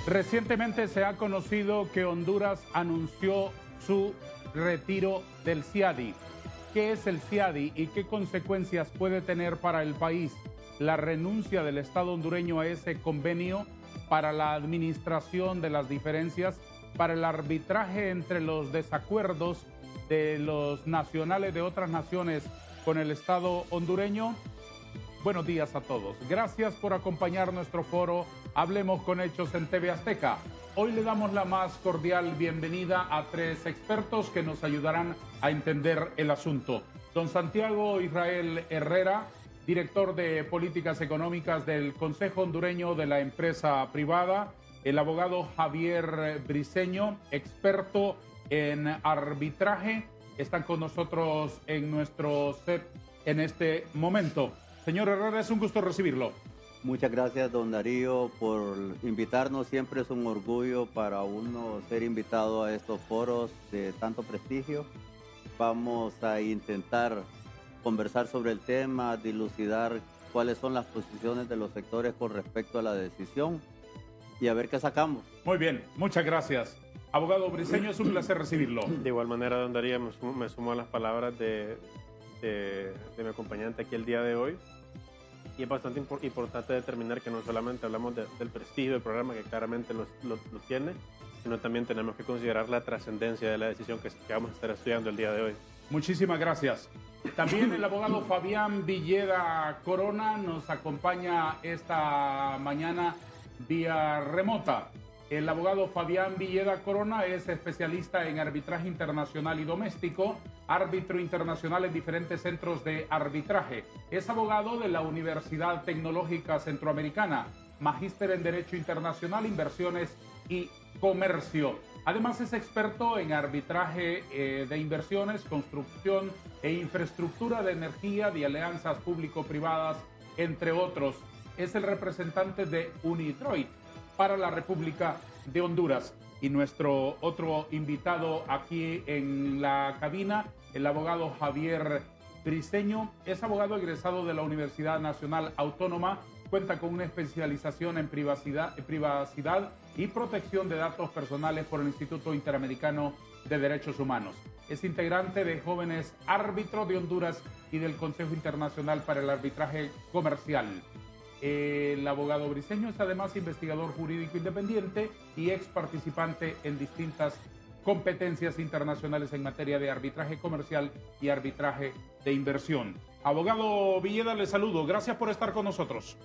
Recientemente se ha conocido que Honduras anunció su retiro del CIADI. ¿Qué es el CIADI y qué consecuencias puede tener para el país la renuncia del Estado hondureño a ese convenio para la administración de las diferencias, para el arbitraje entre los desacuerdos de los nacionales de otras naciones con el Estado hondureño? Buenos días a todos. Gracias por acompañar nuestro foro Hablemos con Hechos en TV Azteca. Hoy le damos la más cordial bienvenida a tres expertos que nos ayudarán a entender el asunto. Don Santiago Israel Herrera, director de Políticas Económicas del Consejo Hondureño de la Empresa Privada. El abogado Javier Briceño, experto en arbitraje, están con nosotros en nuestro set en este momento. Señor Herrera, es un gusto recibirlo. Muchas gracias, don Darío, por invitarnos. Siempre es un orgullo para uno ser invitado a estos foros de tanto prestigio. Vamos a intentar conversar sobre el tema, dilucidar cuáles son las posiciones de los sectores con respecto a la decisión y a ver qué sacamos. Muy bien, muchas gracias. Abogado Briceño, es un placer recibirlo. De igual manera, don Darío, me sumo a las palabras de mi acompañante aquí el día de hoy. Y es bastante importante determinar que no solamente hablamos del prestigio del programa, que claramente lo tiene, sino también tenemos que considerar la trascendencia de la decisión que vamos a estar estudiando el día de hoy. Muchísimas gracias. También el abogado Fabián Villeda Corona nos acompaña esta mañana vía remota. El abogado Fabián Villeda Corona es especialista en arbitraje internacional y doméstico, árbitro internacional en diferentes centros de arbitraje. Es abogado de la Universidad Tecnológica Centroamericana, magíster en Derecho Internacional, Inversiones y Comercio. Además es experto en arbitraje de inversiones, construcción e infraestructura de energía, de alianzas público-privadas, entre otros. Es el representante de Unitroit para la República de Honduras. Y nuestro otro invitado aquí en la cabina, el abogado Javier Briceño, es abogado egresado de la Universidad Nacional Autónoma, cuenta con una especialización en privacidad y protección de datos personales por el Instituto Interamericano de Derechos Humanos. Es integrante de Jóvenes Árbitros de Honduras y del Consejo Internacional para el Arbitraje Comercial. El abogado Briceño es además investigador jurídico independiente y ex participante en distintas competencias internacionales en materia de arbitraje comercial y arbitraje de inversión. Abogado Villeda, le saludo. Gracias por estar con nosotros.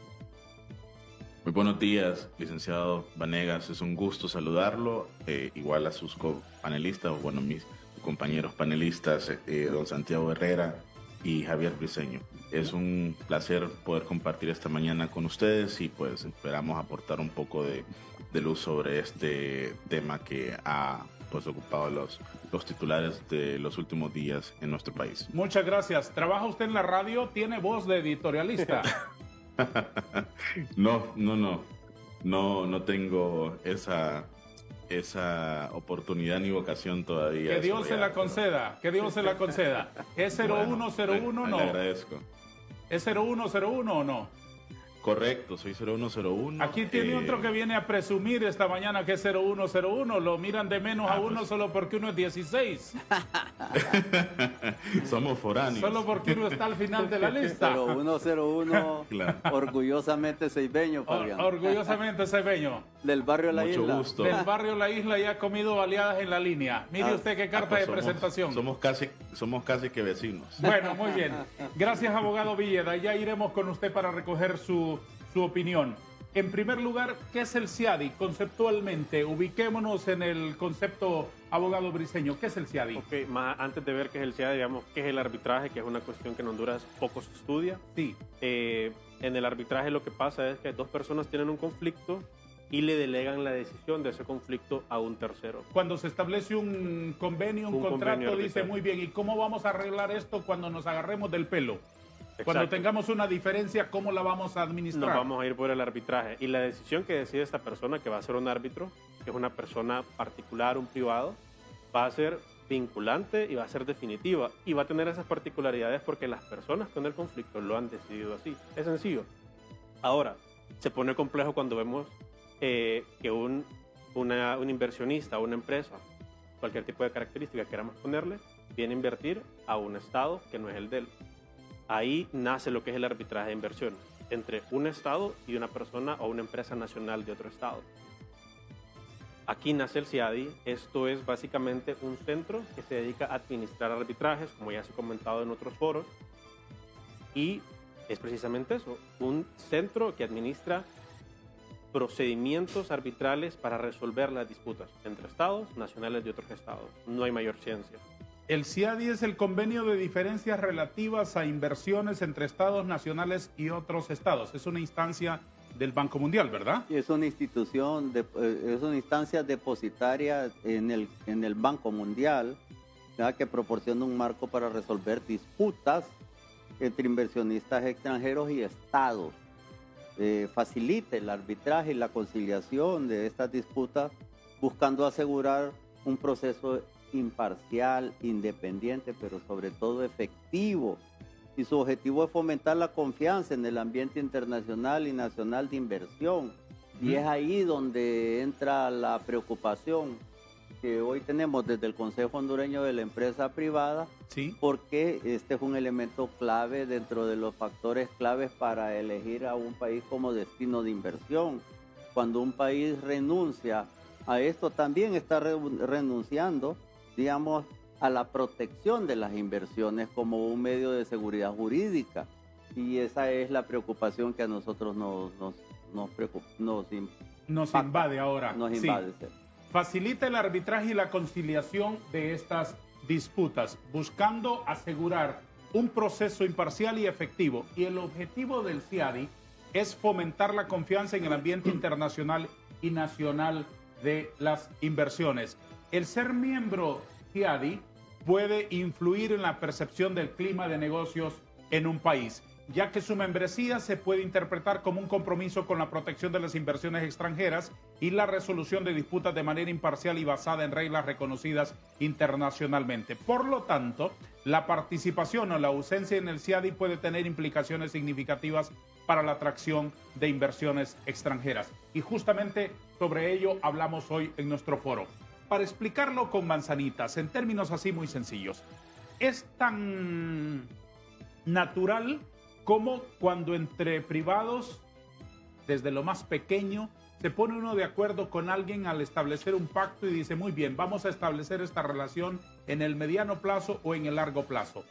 Muy buenos días, licenciado Vanegas. Es un gusto saludarlo, igual a sus panelistas, bueno, mis compañeros panelistas, don Santiago Herrera y Javier Briceño. Es un placer poder compartir esta mañana con ustedes y pues esperamos aportar un poco de luz sobre este tema que ha pues ocupado los titulares de los últimos días en nuestro país. Muchas gracias. ¿Trabaja usted en la radio? ¿Tiene voz de editorialista? No tengo esa oportunidad ni vocación todavía. Que Dios se la conceda, que Dios se la conceda. ¿Es 0101 no? Le agradezco. ¿Es 0101 o no? Correcto, soy 0101. Aquí tiene otro que viene a presumir esta mañana que es 0101. Lo miran de menos a uno solo porque uno es 16. Somos foráneos. Solo porque uno está al final de la lista. 0101, claro. Orgullosamente ceibeño, Fabián. Orgullosamente ceibeño. Del barrio La Mucho Isla. Gusto. Del barrio La Isla y ha comido baleadas en la línea. Mire usted qué carta de presentación. Somos casi que vecinos. Bueno, muy bien. Gracias, abogado Villeda. Ya iremos con usted para recoger su opinión. En primer lugar, ¿qué es el CIADI conceptualmente? Ubiquémonos en el concepto, abogado Briceño. ¿Qué es el CIADI? Ok, antes de ver qué es el CIADI, digamos, qué es el arbitraje, que es una cuestión que en Honduras poco se estudia. Sí. En el arbitraje lo que pasa es que dos personas tienen un conflicto y le delegan la decisión de ese conflicto a un tercero. Cuando se establece un convenio, un contrato, dice muy bien, ¿y cómo vamos a arreglar esto cuando nos agarremos del pelo? Exacto. Cuando tengamos una diferencia, ¿cómo la vamos a administrar? Nos vamos a ir por el arbitraje. Y la decisión que decide esta persona, que va a ser un árbitro, que es una persona particular, un privado, va a ser vinculante y va a ser definitiva. Y va a tener esas particularidades porque las personas con el conflicto lo han decidido así. Es sencillo. Ahora, se pone complejo cuando vemos que un inversionista o una empresa, cualquier tipo de característica que queramos ponerle, viene a invertir a un estado que no es el de él. Ahí nace lo que es el arbitraje de inversión entre un estado y una persona o una empresa nacional de otro estado. Aquí nace el CIADI. Esto es básicamente un centro que se dedica a administrar arbitrajes, como ya se ha comentado en otros foros, y es precisamente eso, un centro que administra procedimientos arbitrales para resolver las disputas entre estados nacionales de otros estados. No hay mayor ciencia. El CIADI es el convenio de diferencias relativas a inversiones entre estados nacionales y otros estados. Es una instancia del Banco Mundial, ¿verdad? Es una institución, es una instancia depositaria en el Banco Mundial, ¿verdad?, que proporciona un marco para resolver disputas entre inversionistas extranjeros y estados. Facilita el arbitraje y la conciliación de estas disputas, buscando asegurar un proceso imparcial, independiente, pero sobre todo efectivo. Y su objetivo es fomentar la confianza en el ambiente internacional y nacional de inversión. Y es ahí donde entra la preocupación que hoy tenemos desde el Consejo Hondureño de la Empresa Privada, Sí. porque este es un elemento clave dentro de los factores claves para elegir a un país como destino de inversión. Cuando un país renuncia a esto, también está renunciando, digamos, a la protección de las inversiones como un medio de seguridad jurídica. Y esa es la preocupación que a nosotros nos Invade ahora. Nos Sí. invade. Sí. Facilita el arbitraje y la conciliación de estas disputas, buscando asegurar un proceso imparcial y efectivo. Y el objetivo del CIADI es fomentar la confianza en el ambiente internacional y nacional de las inversiones. El ser miembro CIADI puede influir en la percepción del clima de negocios en un país, ya que su membresía se puede interpretar como un compromiso con la protección de las inversiones extranjeras y la resolución de disputas de manera imparcial y basada en reglas reconocidas internacionalmente. Por lo tanto, la participación o la ausencia en el CIADI puede tener implicaciones significativas para la atracción de inversiones extranjeras. Y justamente sobre ello hablamos hoy en nuestro foro. Para explicarlo con manzanitas, en términos así muy sencillos, es tan natural como cuando entre privados, desde lo más pequeño, se pone uno de acuerdo con alguien al establecer un pacto y dice, muy bien, vamos a establecer esta relación en el mediano plazo o en el largo plazo.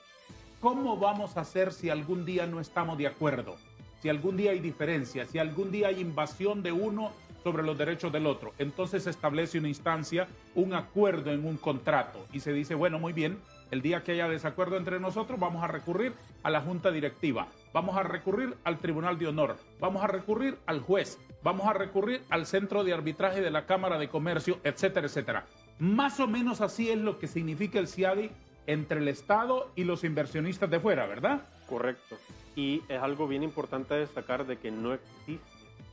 ¿Cómo vamos a hacer si algún día no estamos de acuerdo? Si algún día hay diferencias, si algún día hay invasión de uno sobre los derechos del otro. Entonces se establece una instancia, un acuerdo en un contrato y se dice, bueno, muy bien, el día que haya desacuerdo entre nosotros vamos a recurrir a la junta directiva, vamos a recurrir al tribunal de honor, vamos a recurrir al juez, vamos a recurrir al centro de arbitraje de la Cámara de Comercio, etcétera, etcétera. Más o menos así es lo que significa el CIADI entre el Estado y los inversionistas de fuera, ¿verdad? Correcto. Y es algo bien importante destacar de que no existe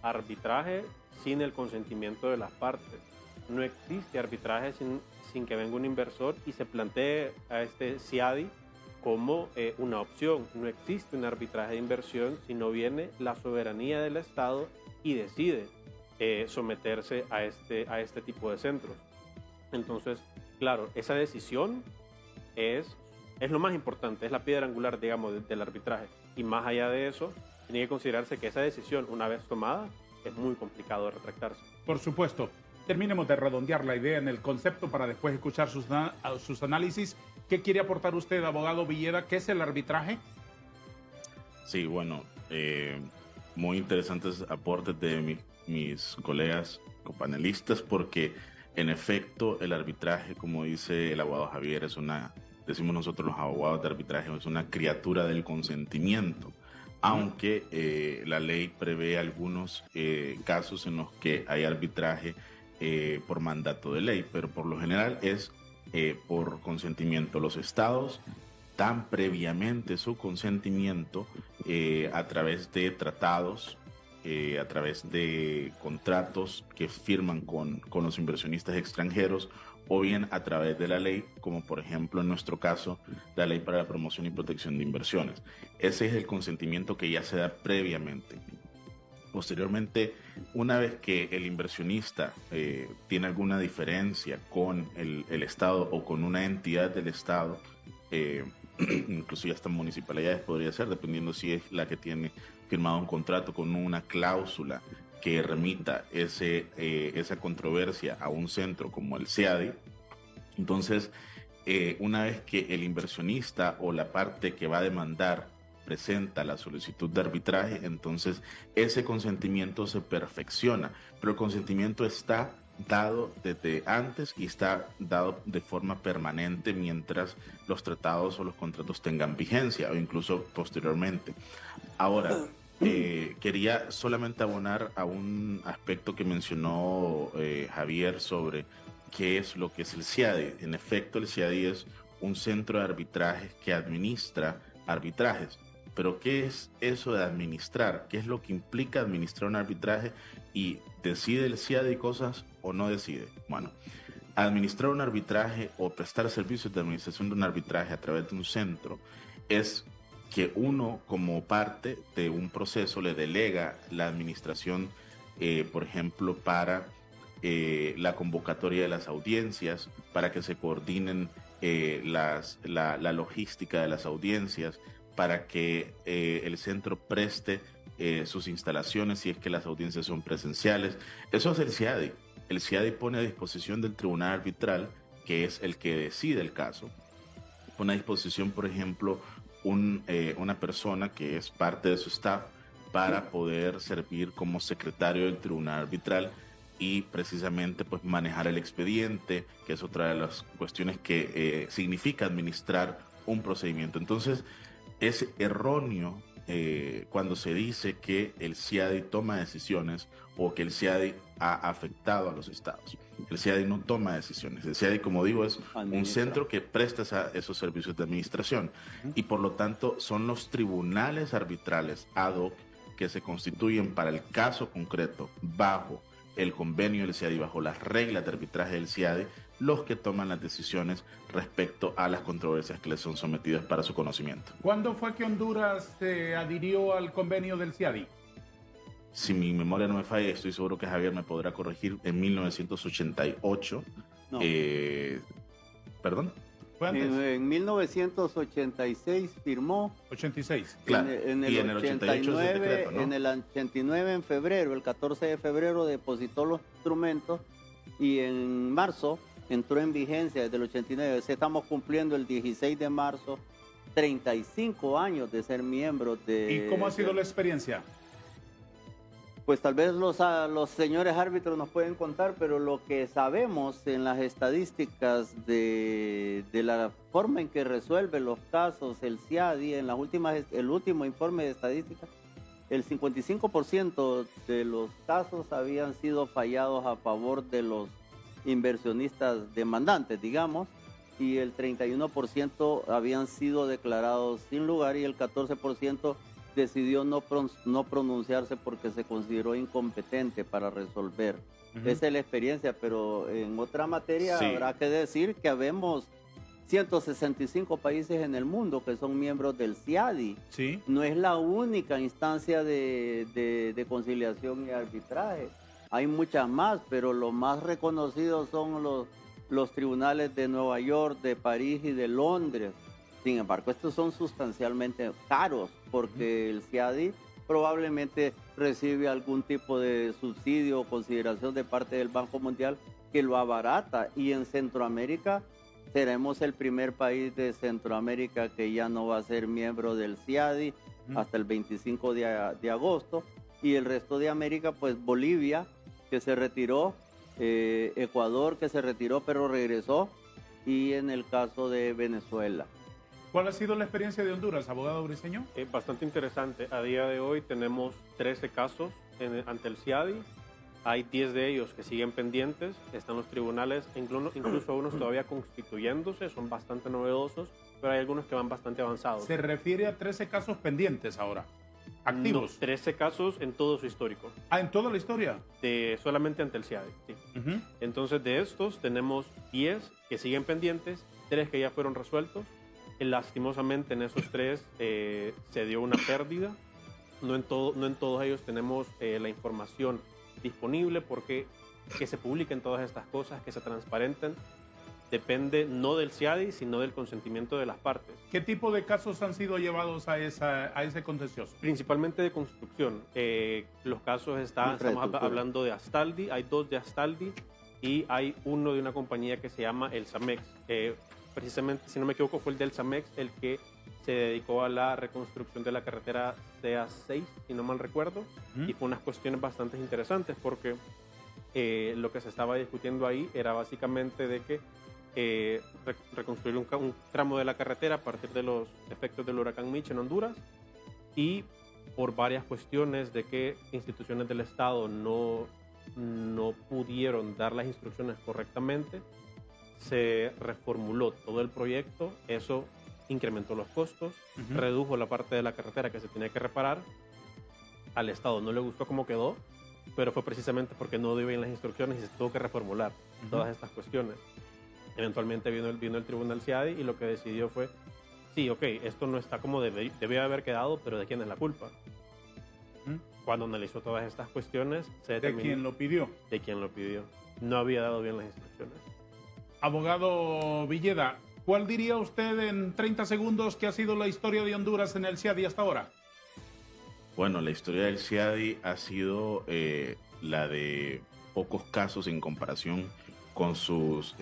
arbitraje sin el consentimiento de las partes. No existe arbitraje sin que venga un inversor y se plantee a este CIADI como una opción. No existe un arbitraje de inversión si no viene la soberanía del Estado y decide someterse a este tipo de centros. Entonces, claro, esa decisión es lo más importante, es la piedra angular, digamos, del arbitraje. Y más allá de eso, tiene que considerarse que esa decisión, una vez tomada, es muy complicado de retractarse. Por supuesto. Terminemos de redondear la idea en el concepto para después escuchar sus análisis. ¿Qué quiere aportar usted, abogado Villeda? ¿Qué es el arbitraje? Sí, bueno, muy interesantes aportes de mis colegas copanelistas, porque en efecto el arbitraje, como dice el abogado Javier, decimos nosotros los abogados de arbitraje, es una criatura del consentimiento. Aunque la ley prevé algunos casos en los que hay arbitraje por mandato de ley, pero por lo general es por consentimiento. Los estados dan previamente su consentimiento a través de tratados, a través de contratos que firman con los inversionistas extranjeros, o bien a través de la ley, como por ejemplo en nuestro caso, la Ley para la Promoción y Protección de Inversiones. Ese es el consentimiento que ya se da previamente. Posteriormente, una vez que el inversionista tiene alguna diferencia con el Estado o con una entidad del Estado, incluso ya hasta municipalidades podría ser, dependiendo si es la que tiene firmado un contrato con una cláusula que remita esa controversia a un centro como el CIADI. Entonces, una vez que el inversionista o la parte que va a demandar presenta la solicitud de arbitraje, entonces ese consentimiento se perfecciona, pero el consentimiento está dado desde antes y está dado de forma permanente mientras los tratados o los contratos tengan vigencia o incluso posteriormente. Ahora, quería solamente abonar a un aspecto que mencionó Javier sobre qué es lo que es el CIADI. En efecto, el CIADI es un centro de arbitraje que administra arbitrajes. Pero ¿qué es eso de administrar? ¿Qué es lo que implica administrar un arbitraje? ¿Y decide el CIADI cosas o no decide? Bueno, administrar un arbitraje o prestar servicios de administración de un arbitraje a través de un centro es que uno, como parte de un proceso, le delega la administración, por ejemplo, para la convocatoria de las audiencias, para que se coordinen la logística de las audiencias, para que el centro preste sus instalaciones si es que las audiencias son presenciales. Eso es el CIADI. El CIADI pone a disposición del tribunal arbitral, que es el que decide el caso, pone a disposición, por ejemplo, una persona que es parte de su staff para poder servir como secretario del tribunal arbitral y precisamente pues manejar el expediente, que es otra de las cuestiones que significa administrar un procedimiento. Entonces, es erróneo cuando se dice que el CIADI toma decisiones o que el CIADI ha afectado a los estados. El CIADI no toma decisiones. El CIADI, como digo, es un centro que presta esos servicios de administración y por lo tanto son los tribunales arbitrales ad hoc que se constituyen para el caso concreto bajo el convenio del CIADI, bajo las reglas de arbitraje del CIADI, los que toman las decisiones respecto a las controversias que les son sometidas para su conocimiento. ¿Cuándo fue que Honduras se adhirió al convenio del CIADI? Si mi memoria no me falla, estoy seguro que Javier me podrá corregir, en 1988. No. ¿Perdón? ¿Fue antes? En 1986 firmó. 86. Claro. En el Y en el 88 es el decreto, ¿no? En el 89, en febrero, el 14 de febrero, depositó los instrumentos y en marzo entró en vigencia desde el 89. Estamos cumpliendo el 16 de marzo, 35 años de ser miembro de... ¿Y cómo ha sido la experiencia? Pues tal vez los señores árbitros nos pueden contar, pero lo que sabemos en las estadísticas de la forma en que resuelve los casos el CIADI, en el último informe de estadísticas, el 55% de los casos habían sido fallados a favor de los inversionistas demandantes, digamos, y el 31% habían sido declarados sin lugar y el 14% decidió no pronunciarse porque se consideró incompetente para resolver. Esa es la experiencia, pero en otra materia habrá que decir que habemos 165 países en el mundo que son miembros del CIADI. Sí. No es la única instancia de conciliación y arbitraje. Hay muchas más, pero los más reconocidos son los tribunales de Nueva York, de París y de Londres. Sin embargo, estos son sustancialmente caros porque el CIADI probablemente recibe algún tipo de subsidio o consideración de parte del Banco Mundial que lo abarata. Y en Centroamérica seremos el primer país de Centroamérica que ya no va a ser miembro del CIADI hasta el 25 de agosto. Y el resto de América, pues Bolivia, que se retiró, Ecuador, que se retiró pero regresó, y en el caso de Venezuela. ¿Cuál ha sido la experiencia de Honduras, abogado Briceño? Bastante interesante. A día de hoy tenemos 13 casos ante el CIADI. Hay 10 de ellos que siguen pendientes. Están los tribunales, incluso unos todavía constituyéndose. Son bastante novedosos, pero hay algunos que van bastante avanzados. Se refiere a 13 casos pendientes ahora, activos. No, 13 casos en todo su histórico. Ah, ¿en toda la historia? Solamente ante el CIADI, sí. Entonces, de estos tenemos 10 que siguen pendientes, 3 que ya fueron resueltos. Lastimosamente en esos 3 se dio una pérdida no en todos ellos tenemos la información disponible, porque que se publiquen todas estas cosas, que se transparenten, depende no del CIADI, sino del consentimiento de las partes. ¿Qué tipo de casos han sido llevados a ese contencioso? Principalmente de construcción. Los casos estamos hablando de Astaldi, hay 2 de Astaldi y hay uno de una compañía que se llama el Samex. Precisamente, si no me equivoco, fue el del Samex el que se dedicó a la reconstrucción de la carretera CA6, si no mal recuerdo, y fue unas cuestiones bastante interesantes porque lo que se estaba discutiendo ahí era básicamente de que reconstruir un tramo de la carretera a partir de los efectos del huracán Mitch en Honduras, y por varias cuestiones de que instituciones del Estado no pudieron dar las instrucciones correctamente, se reformuló todo el proyecto. Eso incrementó los costos, redujo la parte de la carretera que se tenía que reparar. Al Estado no le gustó cómo quedó, pero fue precisamente porque no dio bien las instrucciones y se tuvo que reformular todas estas cuestiones. Eventualmente vino el tribunal CIADI y lo que decidió fue, sí, ok, esto no está como debía haber quedado, pero ¿de quién es la culpa? Cuando analizó todas estas cuestiones, se determinó... ¿De quién lo pidió? De quién lo pidió. No había dado bien las instrucciones. Abogado Villeda, ¿cuál diría usted en 30 segundos que ha sido la historia de Honduras en el CIADI hasta ahora? Bueno, la historia del CIADI ha sido la de pocos casos en comparación con sus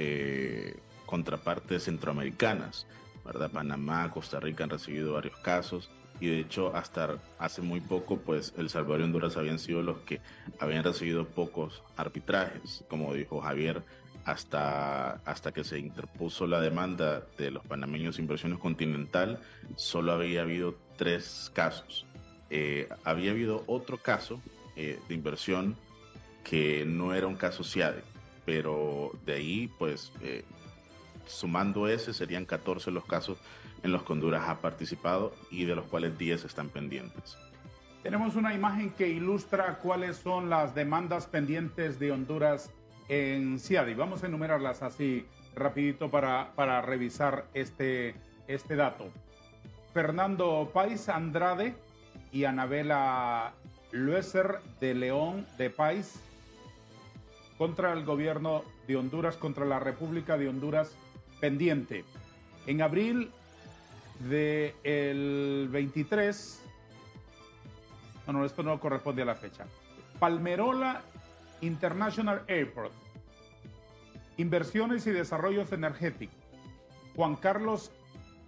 contrapartes centroamericanas, ¿verdad? Panamá, Costa Rica han recibido varios casos, y de hecho hasta hace muy poco, pues El Salvador y Honduras habían sido los que habían recibido pocos arbitrajes, como dijo Javier, hasta que se interpuso la demanda de los panameños Inversiones Continental. Solo había habido 3 casos. Había habido otro caso de inversión que no era un caso CIADI, pero de ahí, pues, sumando ese, serían 14 los casos en los que Honduras ha participado, y de los cuales 10 están pendientes. Tenemos una imagen que ilustra cuáles son las demandas pendientes de Honduras en CIADI. Vamos a enumerarlas así rapidito para revisar este dato. Fernando Pais Andrade y Anabela Lueser de León de Pais contra el gobierno de Honduras, contra la República de Honduras, pendiente. En abril del 23, no, esto no corresponde a la fecha. Palmerola International Airport, Inversiones y Desarrollos Energéticos, Juan Carlos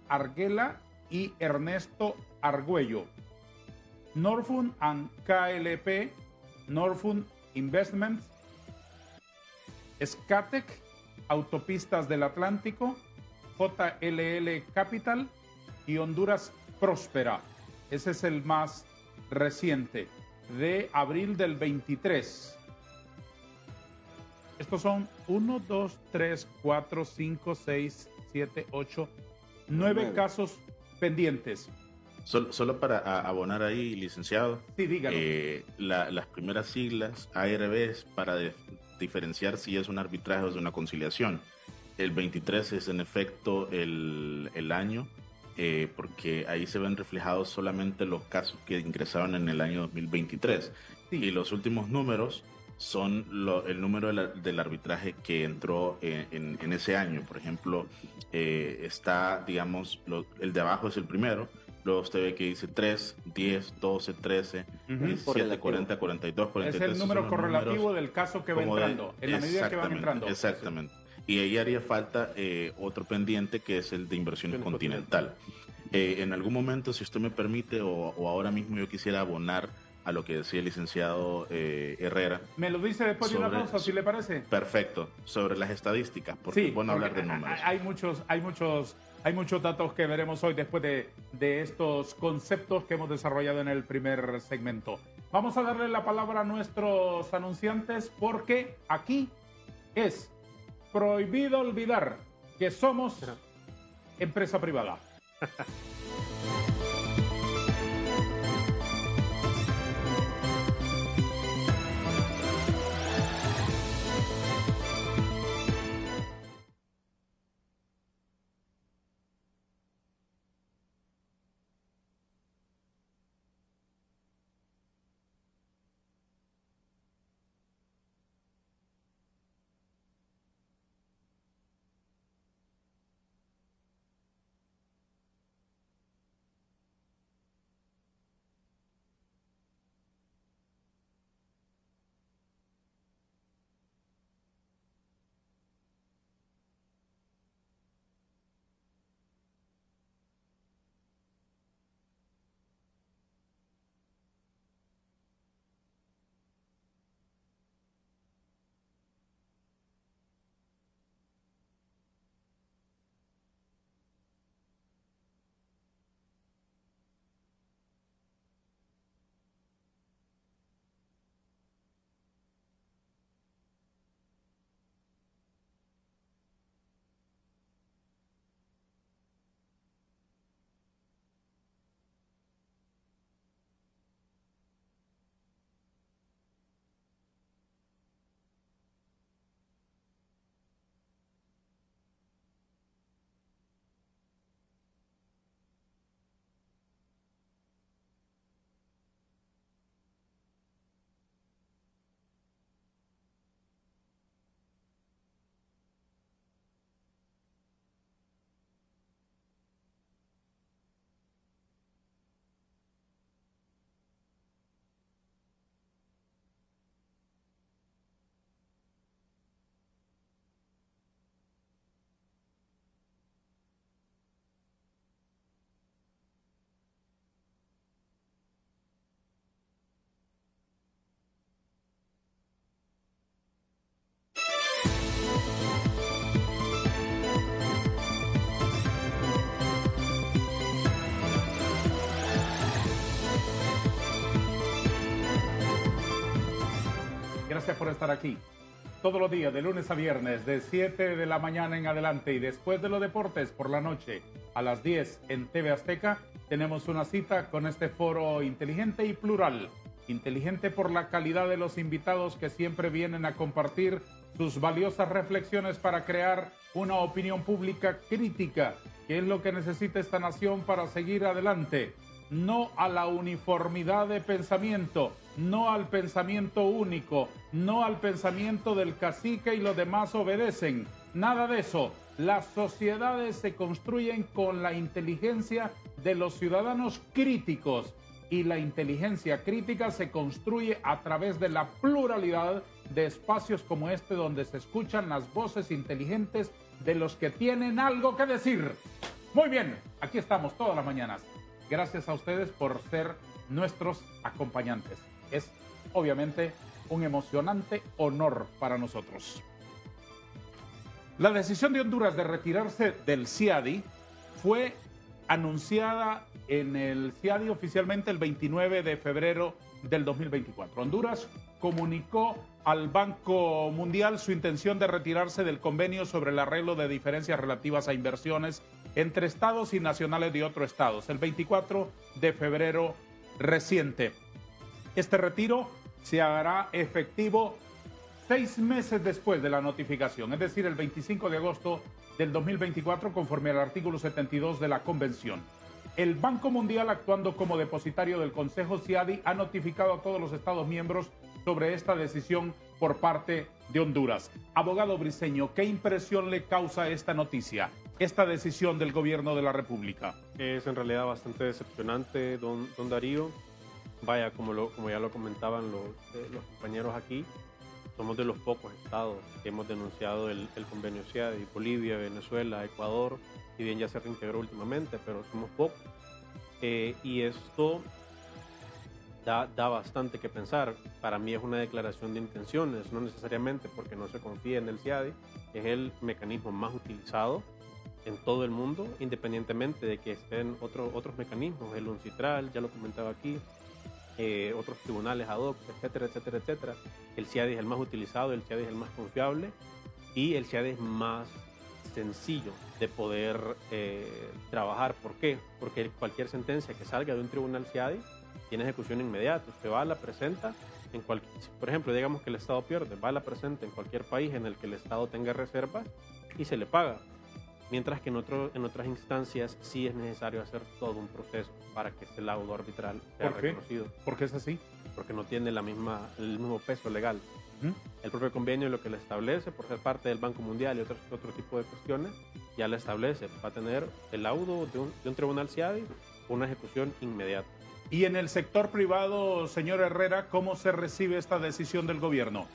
Arguela y Ernesto Argüello. Norfund and KLP, Norfund Investments, Scatec, Autopistas del Atlántico, JLL Capital y Honduras Próspera. Ese es el más reciente, de abril del 23. Estos son 1, 2, 3, 4, 5, 6, 7, 8, 9 casos pendientes. Solo para abonar ahí, licenciado. Sí, dígalo. Las primeras siglas, ARB, es para diferenciar si es un arbitraje o es una conciliación. El 23 es en efecto el año, porque ahí se ven reflejados solamente los casos que ingresaron en el año 2023. Sí. Y los últimos números son el número del arbitraje que entró en ese año. Por ejemplo, está, digamos, el de abajo es el primero. Luego usted ve que dice 3, 10, 12, 13, 17, 40, 42, 43. Es el número correlativo del caso que va entrando, en la medida que van entrando. Exactamente. Y ahí haría falta otro pendiente, que es el de Inversiones Continental. En algún momento, si usted me permite, o ahora mismo, yo quisiera abonar a lo que decía el licenciado Herrera. Me lo dice después de una pausa, si le parece. Perfecto. Sobre las estadísticas, porque es bueno hablar de números. Hay muchos datos que veremos hoy después de estos conceptos que hemos desarrollado en el primer segmento. Vamos a darle la palabra a nuestros anunciantes, porque aquí es prohibido olvidar que somos empresa privada. Gracias por estar aquí. Todos los días, de lunes a viernes, de 7 de la mañana en adelante y después de los deportes por la noche a las 10 en TV Azteca, tenemos una cita con este foro inteligente y plural. Inteligente por la calidad de los invitados que siempre vienen a compartir sus valiosas reflexiones para crear una opinión pública crítica, que es lo que necesita esta nación para seguir adelante. No a la uniformidad de pensamiento, no al pensamiento único, no al pensamiento del cacique y los demás obedecen. Nada de eso. Las sociedades se construyen con la inteligencia de los ciudadanos críticos y la inteligencia crítica se construye a través de la pluralidad de espacios como este donde se escuchan las voces inteligentes de los que tienen algo que decir. Muy bien, aquí estamos todas las mañanas. Gracias a ustedes por ser nuestros acompañantes. Es obviamente un emocionante honor para nosotros. La decisión de Honduras de retirarse del CIADI fue anunciada en el CIADI oficialmente el 29 de febrero del 2024. Honduras comunicó al Banco Mundial su intención de retirarse del convenio sobre el arreglo de diferencias relativas a inversiones entre estados y nacionales de otros estados, el 24 de febrero reciente. Este retiro se hará efectivo 6 meses después de la notificación, es decir, el 25 de agosto del 2024, conforme al artículo 72 de la Convención. El Banco Mundial, actuando como depositario del Consejo CIADI, ha notificado a todos los Estados miembros sobre esta decisión por parte de Honduras. Abogado Briceño, ¿qué impresión le causa esta noticia, esta decisión del gobierno de la República? Es en realidad bastante decepcionante, don Darío. Vaya, como ya lo comentaban los compañeros aquí, somos de los pocos estados que hemos denunciado el convenio CIADI: Bolivia, Venezuela, Ecuador, y bien ya se reintegró últimamente, pero somos pocos. Y esto da bastante que pensar. Para mí es una declaración de intenciones, no necesariamente porque no se confía en el CIADI. Es el mecanismo más utilizado en todo el mundo, independientemente de que estén otros mecanismos, el UNCITRAL, ya lo comentaba aquí, otros tribunales ad hoc, etcétera, etcétera, etcétera. El CIADI es el más utilizado, el CIADI es el más confiable y el CIADI es más sencillo de poder trabajar. ¿Por qué? Porque cualquier sentencia que salga de un tribunal CIADI tiene ejecución inmediata. Usted va, la presenta en cualquier, por ejemplo, digamos que el Estado pierde, va, la presenta en cualquier país en el que el Estado tenga reservas y se le paga. Mientras que en otras instancias sí es necesario hacer todo un proceso para que este laudo arbitral sea reconocido. ¿Por qué es así? Porque no tiene el mismo peso legal. El propio convenio lo que le establece, por ser parte del Banco Mundial y otro tipo de cuestiones, ya le establece, va a tener el laudo de un tribunal CIADI, una ejecución inmediata. Y en el sector privado, señor Herrera, ¿cómo se recibe esta decisión del gobierno?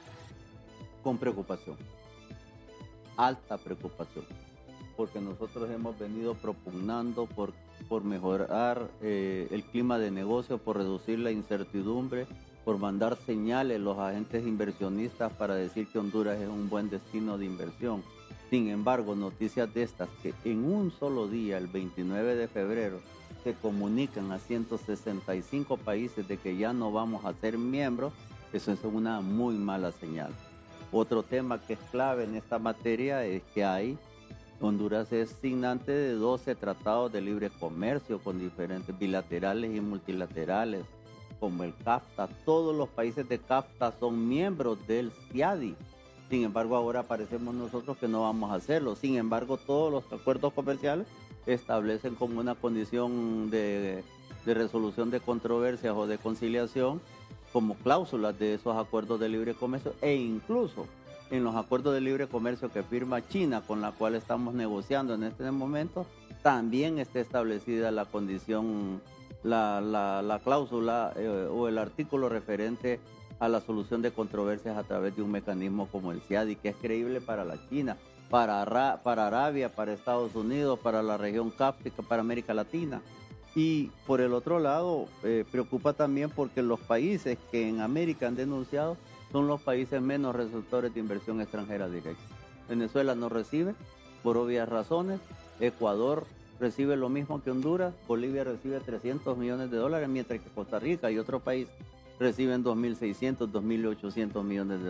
Con preocupación, alta preocupación, porque nosotros hemos venido propugnando por mejorar el clima de negocio, por reducir la incertidumbre, por mandar señales a los agentes inversionistas para decir que Honduras es un buen destino de inversión. Sin embargo, noticias de estas que en un solo día, el 29 de febrero, se comunican a 165 países de que ya no vamos a ser miembros, eso es una muy mala señal. Otro tema que es clave en esta materia es que Honduras es signante de 12 tratados de libre comercio con diferentes bilaterales y multilaterales, como el CAFTA. Todos los países de CAFTA son miembros del CIADI. Sin embargo, ahora parecemos nosotros que no vamos a hacerlo. Sin embargo, todos los acuerdos comerciales establecen como una condición de resolución de controversias o de conciliación como cláusulas de esos acuerdos de libre comercio, e incluso en los acuerdos de libre comercio que firma China, con la cual estamos negociando en este momento, también está establecida la condición, la cláusula o el artículo referente a la solución de controversias a través de un mecanismo como el CIADI, que es creíble para la China, para Arabia, para Estados Unidos, para la región cásptica, para América Latina. Y por el otro lado, preocupa también porque los países que en América han denunciado son los países menos receptores de inversión extranjera directa. Venezuela no recibe, por obvias razones. Ecuador recibe lo mismo que Honduras. Bolivia recibe $300 millones, mientras que Costa Rica y otros países reciben 2.600, 2.800 millones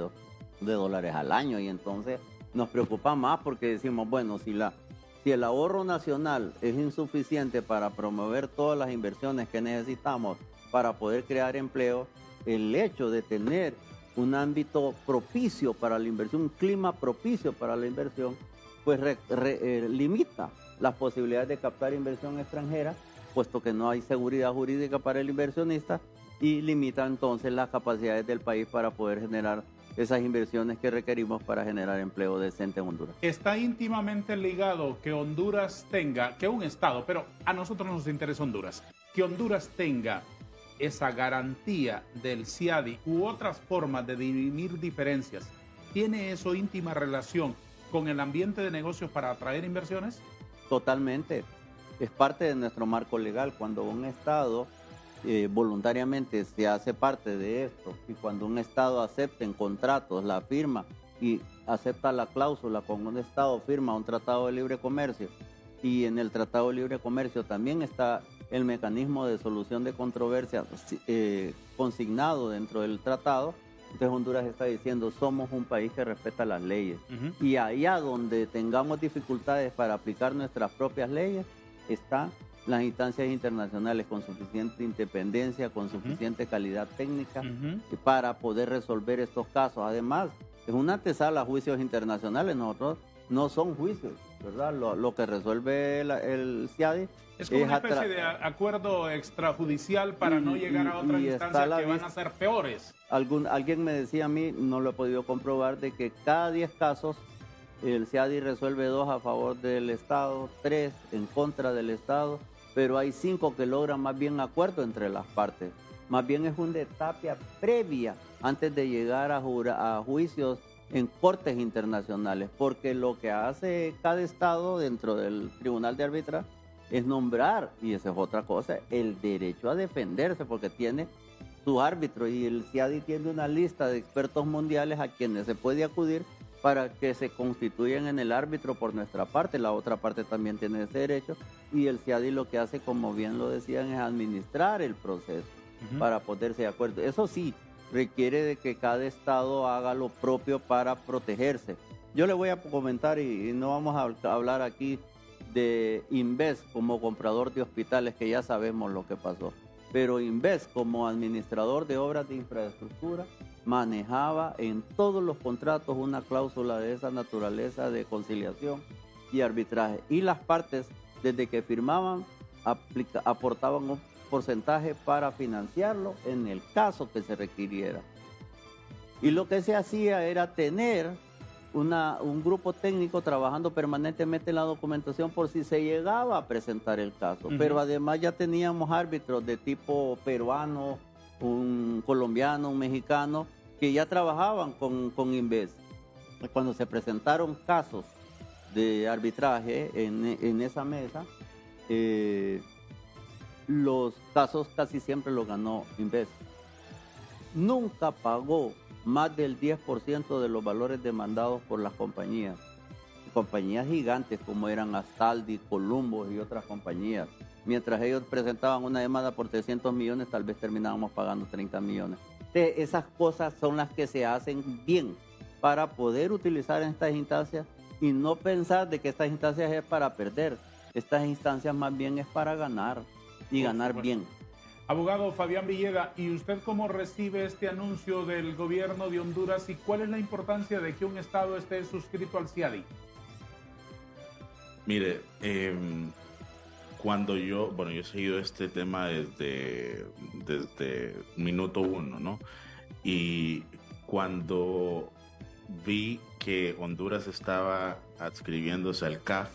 de dólares al año, y entonces nos preocupa más porque decimos, bueno, si el ahorro nacional es insuficiente para promover todas las inversiones que necesitamos para poder crear empleo, el hecho de tener un ámbito propicio para la inversión, un clima propicio para la inversión, pues limita las posibilidades de captar inversión extranjera, puesto que no hay seguridad jurídica para el inversionista, y limita entonces las capacidades del país para poder generar esas inversiones que requerimos para generar empleo decente en Honduras. Está íntimamente ligado que Honduras tenga, que un Estado, pero a nosotros nos interesa Honduras, que Honduras tenga esa garantía del CIADI u otras formas de dirimir diferencias. ¿Tiene eso íntima relación con el ambiente de negocios para atraer inversiones? Totalmente. Es parte de nuestro marco legal. Cuando un Estado voluntariamente se hace parte de esto, y cuando un Estado acepta en contratos la firma y acepta la cláusula, con un Estado firma un tratado de libre comercio, y en el tratado de libre comercio también está el mecanismo de solución de controversia consignado dentro del tratado, entonces Honduras está diciendo, somos un país que respeta las leyes. Y allá donde tengamos dificultades para aplicar nuestras propias leyes, están las instancias internacionales con suficiente independencia, con suficiente calidad técnica para poder resolver estos casos. Además, es una antesala a juicios internacionales. Nosotros no son juicios, ¿verdad? Lo que resuelve el CIADI es como una especie de acuerdo extrajudicial para no llegar a otras instancias que van a ser peores. Alguien me decía a mí, no lo he podido comprobar, de que cada 10 casos el CIADI resuelve 2 a favor del Estado, 3 en contra del Estado, pero hay 5 que logran más bien acuerdo entre las partes. Más bien es una etapa previa antes de llegar a juicios en cortes internacionales, porque lo que hace cada Estado dentro del Tribunal de Arbitraje es nombrar, y esa es otra cosa, el derecho a defenderse, porque tiene su árbitro, y el CIADI tiene una lista de expertos mundiales a quienes se puede acudir para que se constituyan en el árbitro por nuestra parte. La otra parte también tiene ese derecho, y el CIADI lo que hace, como bien lo decían, es administrar el proceso para ponerse de acuerdo. Eso sí, requiere de que cada Estado haga lo propio para protegerse. Yo le voy a comentar, y no vamos a hablar aquí de Inves como comprador de hospitales, que ya sabemos lo que pasó, pero Inves como administrador de obras de infraestructura manejaba en todos los contratos una cláusula de esa naturaleza de conciliación y arbitraje, y las partes desde que firmaban aportaban un porcentaje para financiarlo en el caso que se requiriera. Y lo que se hacía era tener un grupo técnico trabajando permanentemente en la documentación por si se llegaba a presentar el caso. Pero además ya teníamos árbitros de tipo peruano, un colombiano, un mexicano, que ya trabajaban con Inves. Cuando se presentaron casos de arbitraje en esa mesa, los casos casi siempre los ganó Inves. Nunca pagó más del 10% de los valores demandados por las compañías gigantes como eran Astaldi, Columbus y otras compañías. Mientras ellos presentaban una demanda por 300 millones, tal vez terminábamos pagando 30 millones. Entonces, esas cosas son las que se hacen bien para poder utilizar en estas instancias y no pensar de que estas instancias es para perder. Estas instancias más bien es para ganar y ganar bien. Abogado Fabián Villeda, ¿y usted cómo recibe este anuncio del gobierno de Honduras y cuál es la importancia de que un Estado esté suscrito al CIADI? Mire, cuando yo he seguido este tema desde minuto 1, ¿no? Y cuando vi que Honduras estaba adscribiéndose al CAF,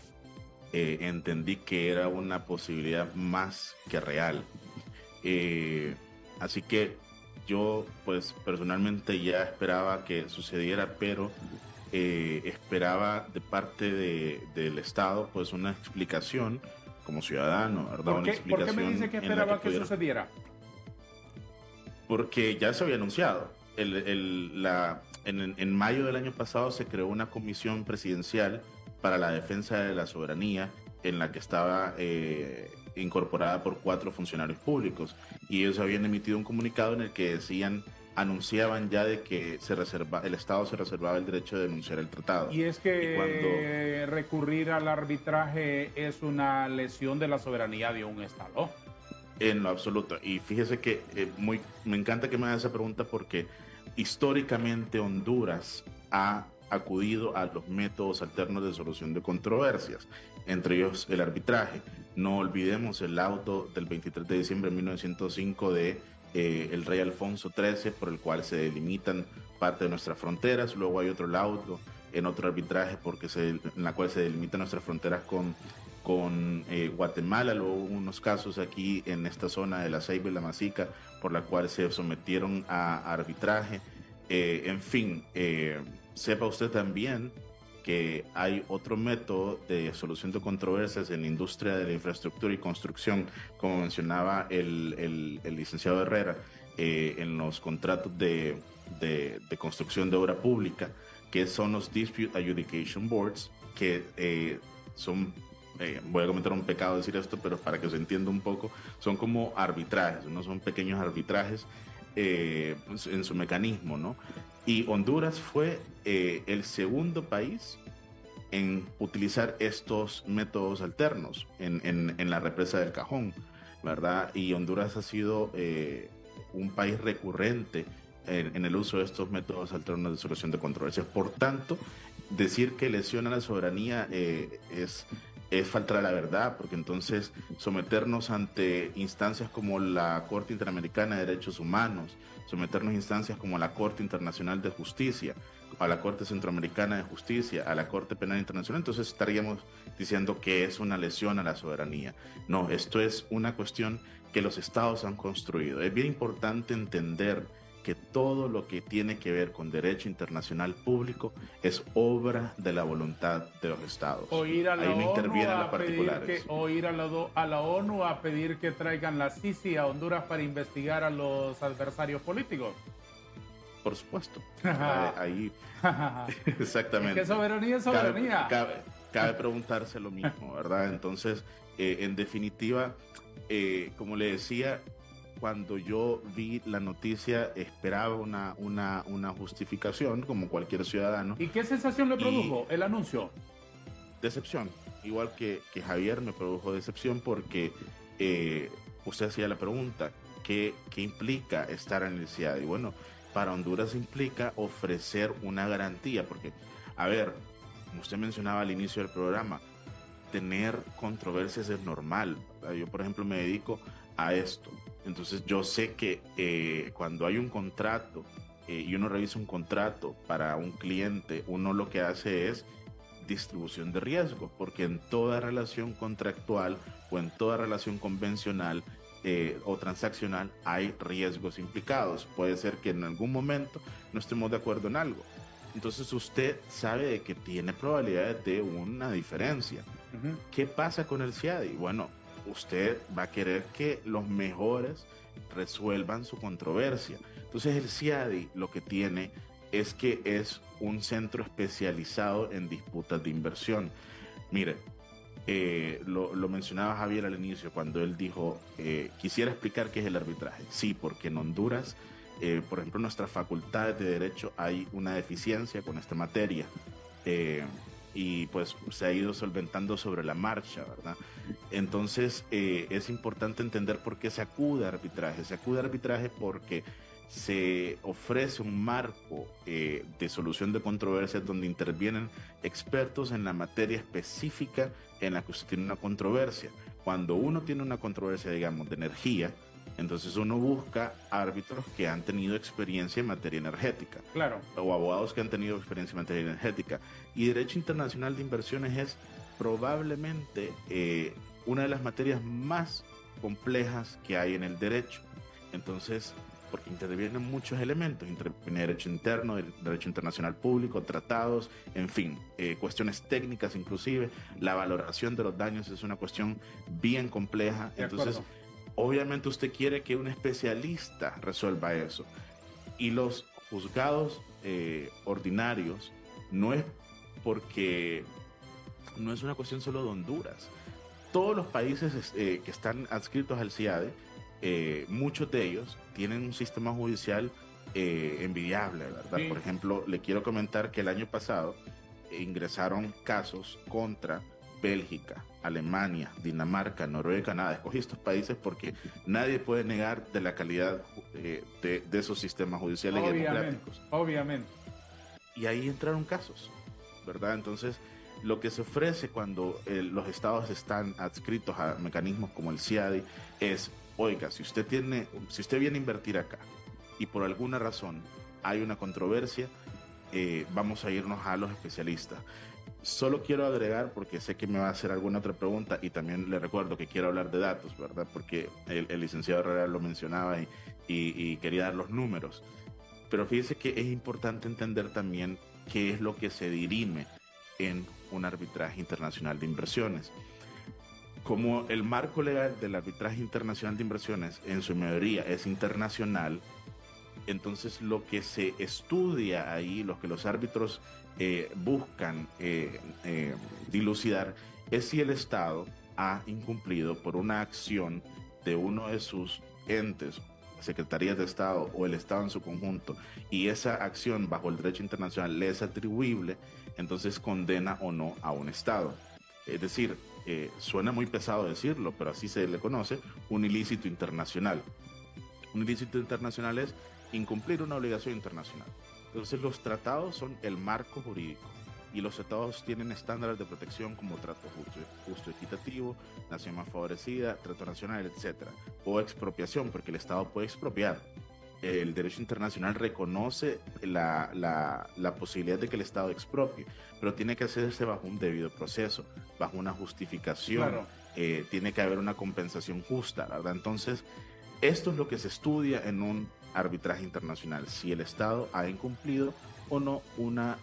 entendí que era una posibilidad más que real. Así que yo pues personalmente ya esperaba que sucediera, pero esperaba de parte del Estado pues una explicación como ciudadano, ¿verdad? ¿Por qué me dice que esperaba que sucediera? Porque ya se había anunciado. En mayo del año pasado se creó una comisión presidencial para la defensa de la soberanía en la que estaba incorporada por 4 funcionarios públicos, y ellos habían emitido un comunicado en el que anunciaban ya de que el Estado se reservaba el derecho de denunciar el tratado. Y es que recurrir al arbitraje es una lesión de la soberanía de un Estado. En lo absoluto. Y fíjese que me encanta que me haga esa pregunta, porque históricamente Honduras ha acudido a los métodos alternos de solución de controversias, entre ellos el arbitraje. No olvidemos el auto del 23 de diciembre de 1905 de el rey Alfonso XIII, por el cual se delimitan parte de nuestras fronteras. Luego hay otro laudo en otro arbitraje en la cual se delimitan nuestras fronteras con Guatemala. Luego hubo unos casos aquí en esta zona de la Ceiba y la Masica, por la cual se sometieron a arbitraje. En fin, sepa usted también que hay otro método de solución de controversias en la industria de la infraestructura y construcción, como mencionaba el licenciado Herrera, en los contratos de construcción de obra pública, que son los Dispute Adjudication Boards, que son, voy a cometer un pecado decir esto, pero para que se entienda un poco, son como arbitrajes, ¿no? Son pequeños arbitrajes en su mecanismo, ¿no? Y Honduras fue el segundo país en utilizar estos métodos alternos en la represa del Cajón, ¿verdad? Y Honduras ha sido un país recurrente en el uso de estos métodos alternos de solución de controversias. Por tanto, decir que lesiona la soberanía es faltar a la verdad, porque entonces someternos ante instancias como la Corte Interamericana de Derechos Humanos, someternos a instancias como la Corte Internacional de Justicia, a la Corte Centroamericana de Justicia, a la Corte Penal Internacional, entonces estaríamos diciendo que es una lesión a la soberanía. No, esto es una cuestión que los estados han construido. Es bien importante entender que todo lo que tiene que ver con derecho internacional público es obra de la voluntad de los estados. O ir a la Ahí no ONU intervienen los a pedir particulares. o ir a la ONU a pedir que traigan la CICI a Honduras para investigar a los adversarios políticos. Por supuesto. Ahí, exactamente. ¿Qué soberanía es soberanía? Cabe preguntarse lo mismo, ¿verdad? Entonces, en definitiva, como le decía, cuando yo vi la noticia esperaba una justificación, como cualquier ciudadano. ¿Y qué sensación le produjo el anuncio? Decepción. Igual que Javier, me produjo decepción porque usted hacía la pregunta, ¿qué implica estar en el CIAD? Y bueno, para Honduras implica ofrecer una garantía, porque, a ver, como usted mencionaba al inicio del programa, tener controversias es normal, ¿verdad? Yo, por ejemplo, me dedico a esto. Entonces yo sé que cuando hay un contrato y uno revisa un contrato para un cliente, uno lo que hace es distribución de riesgos, porque en toda relación contractual o en toda relación convencional o transaccional hay riesgos implicados. Puede ser que en algún momento no estemos de acuerdo en algo. Entonces usted sabe de que tiene probabilidades de una diferencia. Uh-huh. ¿Qué pasa con el CIADI? Bueno, usted va a querer que los mejores resuelvan su controversia. Entonces el CIADI lo que tiene es que es un centro especializado en disputas de inversión. Mire, lo mencionaba Javier al inicio cuando él dijo, quisiera explicar qué es el arbitraje. Sí, porque en Honduras, por ejemplo, en nuestras facultades de Derecho hay una deficiencia con esta materia. Y pues se ha ido solventando sobre la marcha, ¿verdad? Entonces es importante entender por qué se acude a arbitraje. Se acude a arbitraje porque se ofrece un marco de solución de controversias donde intervienen expertos en la materia específica en la que usted tiene una controversia. Cuando uno tiene una controversia, digamos, de energía, entonces uno busca árbitros que han tenido experiencia en materia energética. Claro. O abogados que han tenido experiencia en materia energética. Y Derecho Internacional de Inversiones es probablemente una de las materias más complejas que hay en el derecho. Entonces, porque intervienen muchos elementos, interviene derecho interno, derecho internacional público, tratados, en fin, cuestiones técnicas inclusive. La valoración de los daños es una cuestión bien compleja. Entonces, obviamente usted quiere que un especialista resuelva eso. Y los juzgados ordinarios no es porque no es una cuestión solo de Honduras. todos los países que están adscritos al CIADE, muchos de ellos tienen un sistema judicial envidiable, ¿verdad? Sí. Por ejemplo, le quiero comentar que el año pasado ingresaron casos contra Bélgica, Alemania, Dinamarca, Noruega, Canadá. Escogí estos países porque nadie puede negar de la calidad de esos sistemas judiciales y democráticos. Obviamente. Y ahí entraron casos, ¿verdad? Entonces, lo que se ofrece cuando los estados están adscritos a mecanismos como el CIADI es, oiga, si usted viene a invertir acá y por alguna razón hay una controversia, vamos a irnos a los especialistas. Solo quiero agregar, porque sé que me va a hacer alguna otra pregunta, y también le recuerdo que quiero hablar de datos, ¿verdad? Porque el licenciado Herrera lo mencionaba y quería dar los números. Pero fíjese que es importante entender también qué es lo que se dirime en un arbitraje internacional de inversiones. Como el marco legal del arbitraje internacional de inversiones en su mayoría es internacional, entonces lo que se estudia ahí, lo que los árbitros buscan dilucidar, es si el Estado ha incumplido por una acción de uno de sus entes, secretarías de Estado o el Estado en su conjunto, y esa acción bajo el derecho internacional le es atribuible, entonces condena o no a un Estado. Es decir, suena muy pesado decirlo, pero así se le conoce, un ilícito internacional. Un ilícito internacional es incumplir una obligación internacional. Entonces los tratados son el marco jurídico y los tratados tienen estándares de protección como trato justo equitativo, nación más favorecida, trato nacional, etcétera, o expropiación, porque el Estado puede expropiar. El derecho internacional reconoce la posibilidad de que el Estado expropie, pero tiene que hacerse bajo un debido proceso, bajo una justificación, Claro. tiene que haber una compensación justa, ¿verdad? Entonces, esto es lo que se estudia en un arbitraje internacional, si el Estado ha incumplido o no una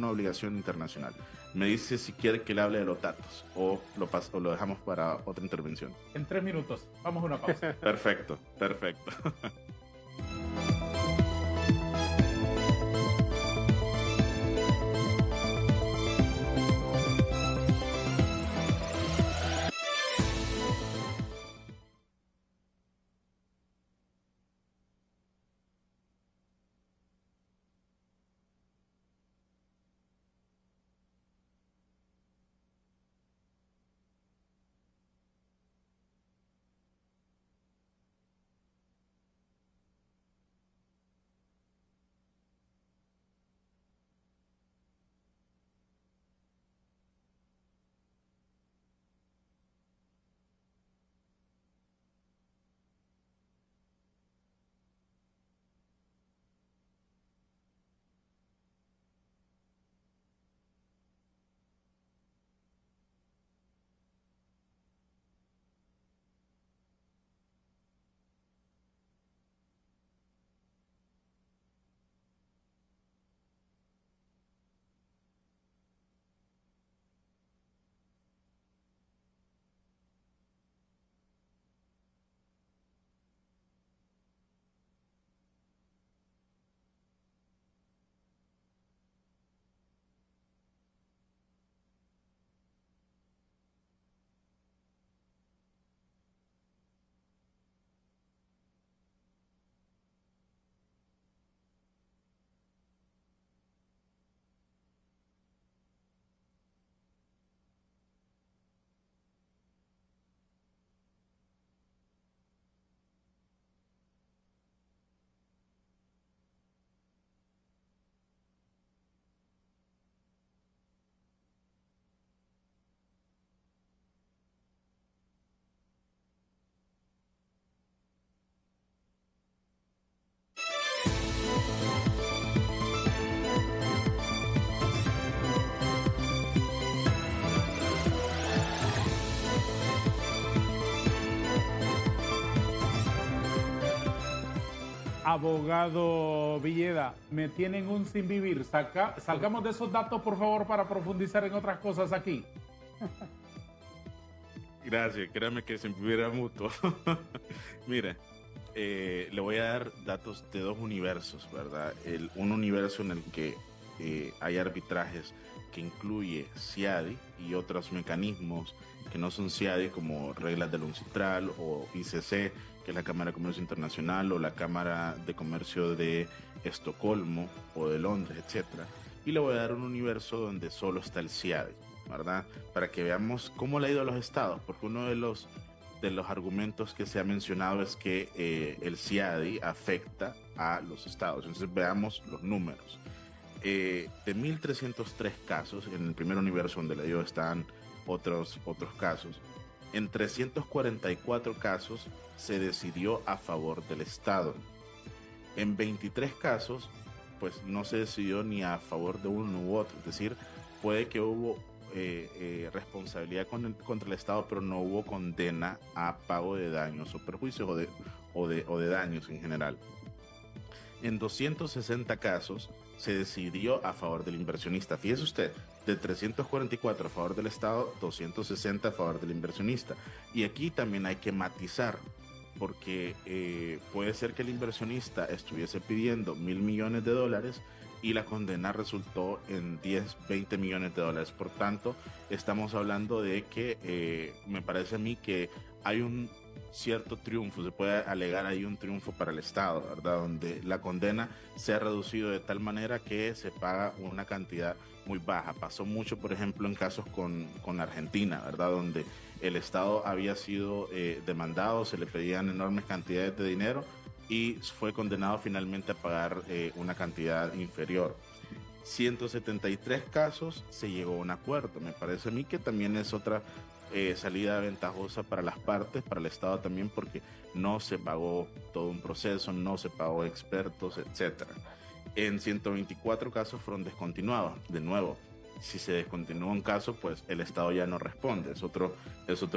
obligación internacional. Me dice si quiere que le hable de los datos o lo dejamos para otra intervención. En 3 minutos. Vamos a una pausa. Perfecto. Abogado Villeda, me tienen un sin vivir. Salgamos de esos datos, por favor, para profundizar en otras cosas aquí. Gracias, créame que se hubiera mutuo. Mira, le voy a dar datos de dos universos, ¿verdad? Un universo en el que hay arbitrajes que incluye CIADI y otros mecanismos que no son CIADI, como reglas del UNCITRAL o ICC, que es la Cámara de Comercio Internacional, o la Cámara de Comercio de Estocolmo o de Londres, etcétera. Y le voy a dar un universo donde solo está el CIADI, ¿verdad? Para que veamos cómo le ha ido a los estados, porque uno de los argumentos que se ha mencionado es que el CIADI afecta a los estados. Entonces veamos los números. De 1.303 casos, en el primer universo donde le digo están otros casos, en 344 casos se decidió a favor del Estado. En 23 casos, pues no se decidió ni a favor de uno u otro, es decir, puede que hubo responsabilidad contra el Estado, pero no hubo condena a pago de daños o perjuicios o de daños en general. En 260 casos se decidió a favor del inversionista. Fíjese usted, de 344 a favor del Estado, 260 a favor del inversionista. Y aquí también hay que matizar, porque puede ser que el inversionista estuviese pidiendo $1.000 millones y la condena resultó en 10, 20 millones de dólares. Por tanto, estamos hablando de que me parece a mí que hay un cierto triunfo, se puede alegar ahí un triunfo para el Estado, ¿verdad? Donde la condena se ha reducido de tal manera que se paga una cantidad muy baja. Pasó mucho, por ejemplo, en casos con Argentina, ¿verdad? Donde el Estado había sido demandado, se le pedían enormes cantidades de dinero y fue condenado finalmente a pagar una cantidad inferior. 173 casos se llegó a un acuerdo. Me parece a mí que también es otra salida ventajosa para las partes, para el Estado también, porque no se pagó todo un proceso, no se pagó expertos, etcétera. En 124 casos fueron descontinuados. De nuevo, si se descontinúa un caso, pues el Estado ya no responde. Es otro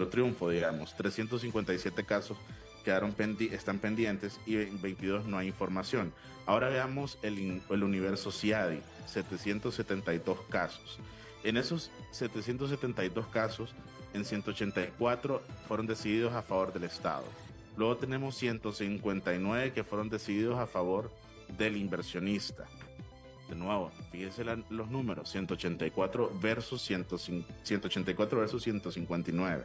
triunfo, digamos. 357 casos están pendientes y en 22 no hay información. Ahora veamos el universo CIADI, 772 casos. En esos 772 casos, en 184 fueron decididos a favor del Estado. Luego tenemos 159 que fueron decididos a favor del inversionista. De nuevo, fíjense los números, 184 versus 159.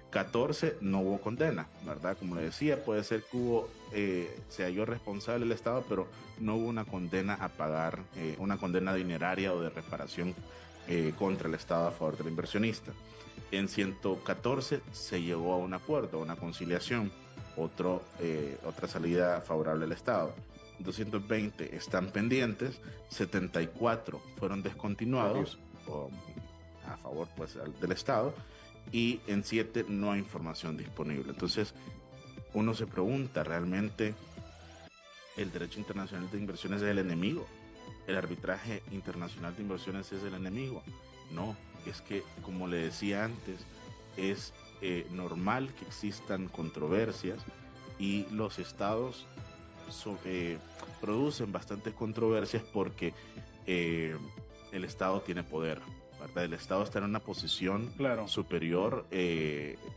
14 no hubo condena, ¿verdad? Como le decía, puede ser que se halló responsable el Estado, pero no hubo una condena a pagar, una condena dineraria o de reparación contra el Estado a favor del inversionista. En 114 se llegó a un acuerdo, a una conciliación, otra salida favorable al Estado. 220 están pendientes, 74 fueron descontinuados a favor pues, del Estado, y en 7 no hay información disponible. Entonces uno se pregunta, ¿realmente el derecho internacional de inversiones es el enemigo? ¿El arbitraje internacional de inversiones es el enemigo? No, es que, como le decía antes, es normal que existan controversias y los estados producen bastantes controversias porque el Estado tiene poder, ¿verdad? El Estado está en una posición superior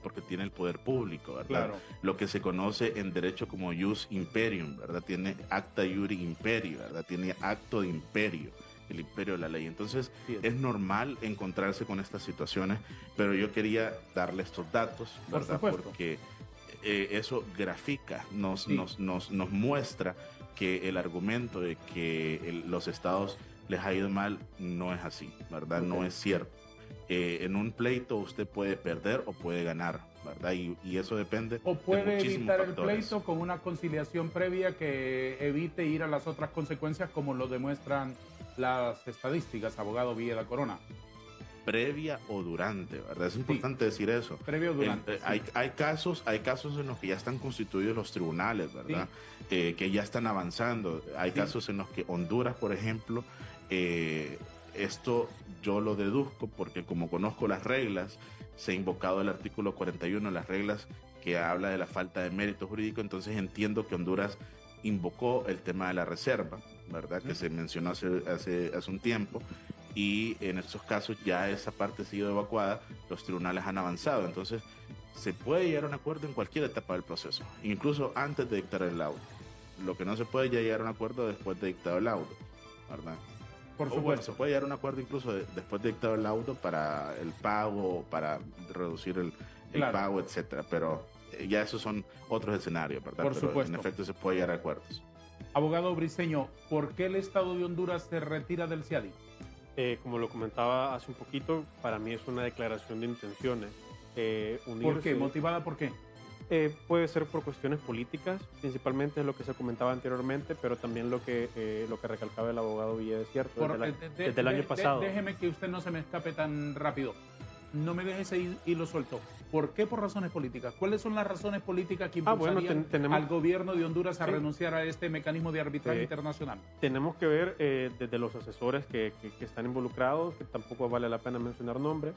porque tiene el poder público, ¿verdad? Claro. Lo que se conoce en derecho como jus imperium, ¿verdad? Tiene acta iuri imperio, ¿verdad? Tiene acto de imperio, el imperio de la ley. Entonces, es normal encontrarse con estas situaciones, pero yo quería darle estos datos, ¿verdad? Porque eso grafica, nos muestra que el argumento de que los estados les ha ido mal no es así, ¿verdad? Okay. No es cierto. En un pleito usted puede perder o puede ganar, ¿verdad? Y eso depende o puede de muchísimos evitar factores. El pleito con una conciliación previa que evite ir a las otras consecuencias, como lo demuestran las estadísticas, abogado Villeda Corona. Previa o durante, ¿verdad? Es importante decir eso. Previo o durante. Hay casos en los que ya están constituidos los tribunales, ¿verdad? Sí. Que ya están avanzando. Hay casos en los que Honduras, por ejemplo, esto yo lo deduzco porque como conozco las reglas, se ha invocado el artículo 41, las reglas que habla de la falta de mérito jurídico, entonces entiendo que Honduras invocó el tema de la reserva, ¿verdad? Que se mencionó hace un tiempo. Y en estos casos ya esa parte ha sido evacuada, los tribunales han avanzado, entonces se puede llegar a un acuerdo en cualquier etapa del proceso, incluso antes de dictar el laudo. Lo que no se puede ya llegar a un acuerdo después de dictado el laudo, ¿verdad? Por O bueno, supuesto. se puede llegar a un acuerdo incluso después de dictado el laudo para el pago, para reducir el Claro. pago, etcétera. Pero ya esos son otros escenarios, ¿verdad? Por Pero supuesto. en efecto se puede llegar a acuerdos. Abogado Briceño, ¿por qué el Estado de Honduras se retira del CIADI? Como lo comentaba hace un poquito, para mí es una declaración de intenciones. ¿Por qué? ¿Motivada por qué? Puede ser por cuestiones políticas, principalmente es lo que se comentaba anteriormente, pero también lo que recalcaba el abogado Villa, es cierto, desde el año pasado. Déjeme que usted no se me escape tan rápido. No me deje ese hilo suelto. ¿Por qué por razones políticas? ¿Cuáles son las razones políticas que impulsarían al gobierno de Honduras a renunciar a este mecanismo de arbitraje internacional? Tenemos que ver desde los asesores que están involucrados, que tampoco vale la pena mencionar nombres,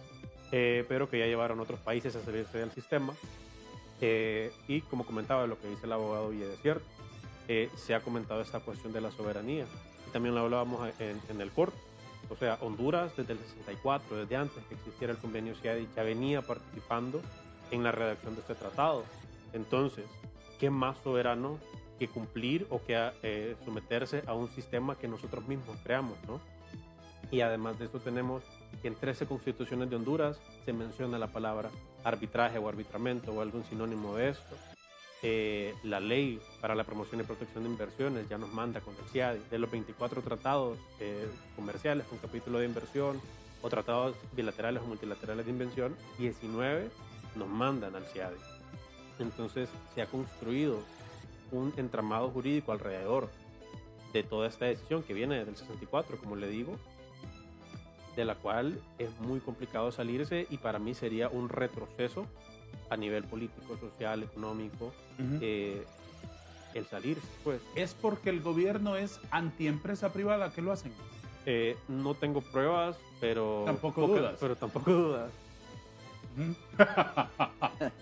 pero que ya llevaron a otros países a salirse del sistema. Y como comentaba lo que dice el abogado Villadesierto, se ha comentado esta cuestión de la soberanía. Y también lo hablábamos en el corte. O sea, Honduras desde el 64, desde antes que existiera el convenio CIADI, ya venía participando en la redacción de este tratado. Entonces, ¿qué más soberano que cumplir o que someterse a un sistema que nosotros mismos creamos, ¿no? Y además de esto tenemos que en 13 constituciones de Honduras se menciona la palabra arbitraje o arbitramento o algún sinónimo de esto. La ley para la promoción y protección de inversiones ya nos manda con el CIADI. De los 24 tratados comerciales con capítulo de inversión o tratados bilaterales o multilaterales de inversión, 19 nos mandan al CIADI. Entonces se ha construido un entramado jurídico alrededor de toda esta decisión que viene del 64, como le digo, de la cual es muy complicado salirse y para mí sería un retroceso a nivel político, social, económico, el salirse, pues. ¿Es porque el gobierno es antiempresa privada que lo hacen? No tengo pruebas, pero... Tampoco dudas. Pero tampoco dudas.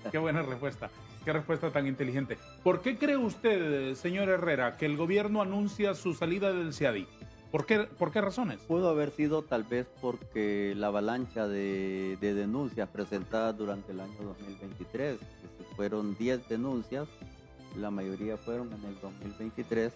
Qué buena respuesta. Qué respuesta tan inteligente. ¿Por qué cree usted, señor Herrera, que el gobierno anuncia su salida del CIADI? ¿Por qué razones? Pudo haber sido tal vez porque la avalancha de denuncias presentadas durante el año 2023, que fueron 10 denuncias, la mayoría fueron en el 2023,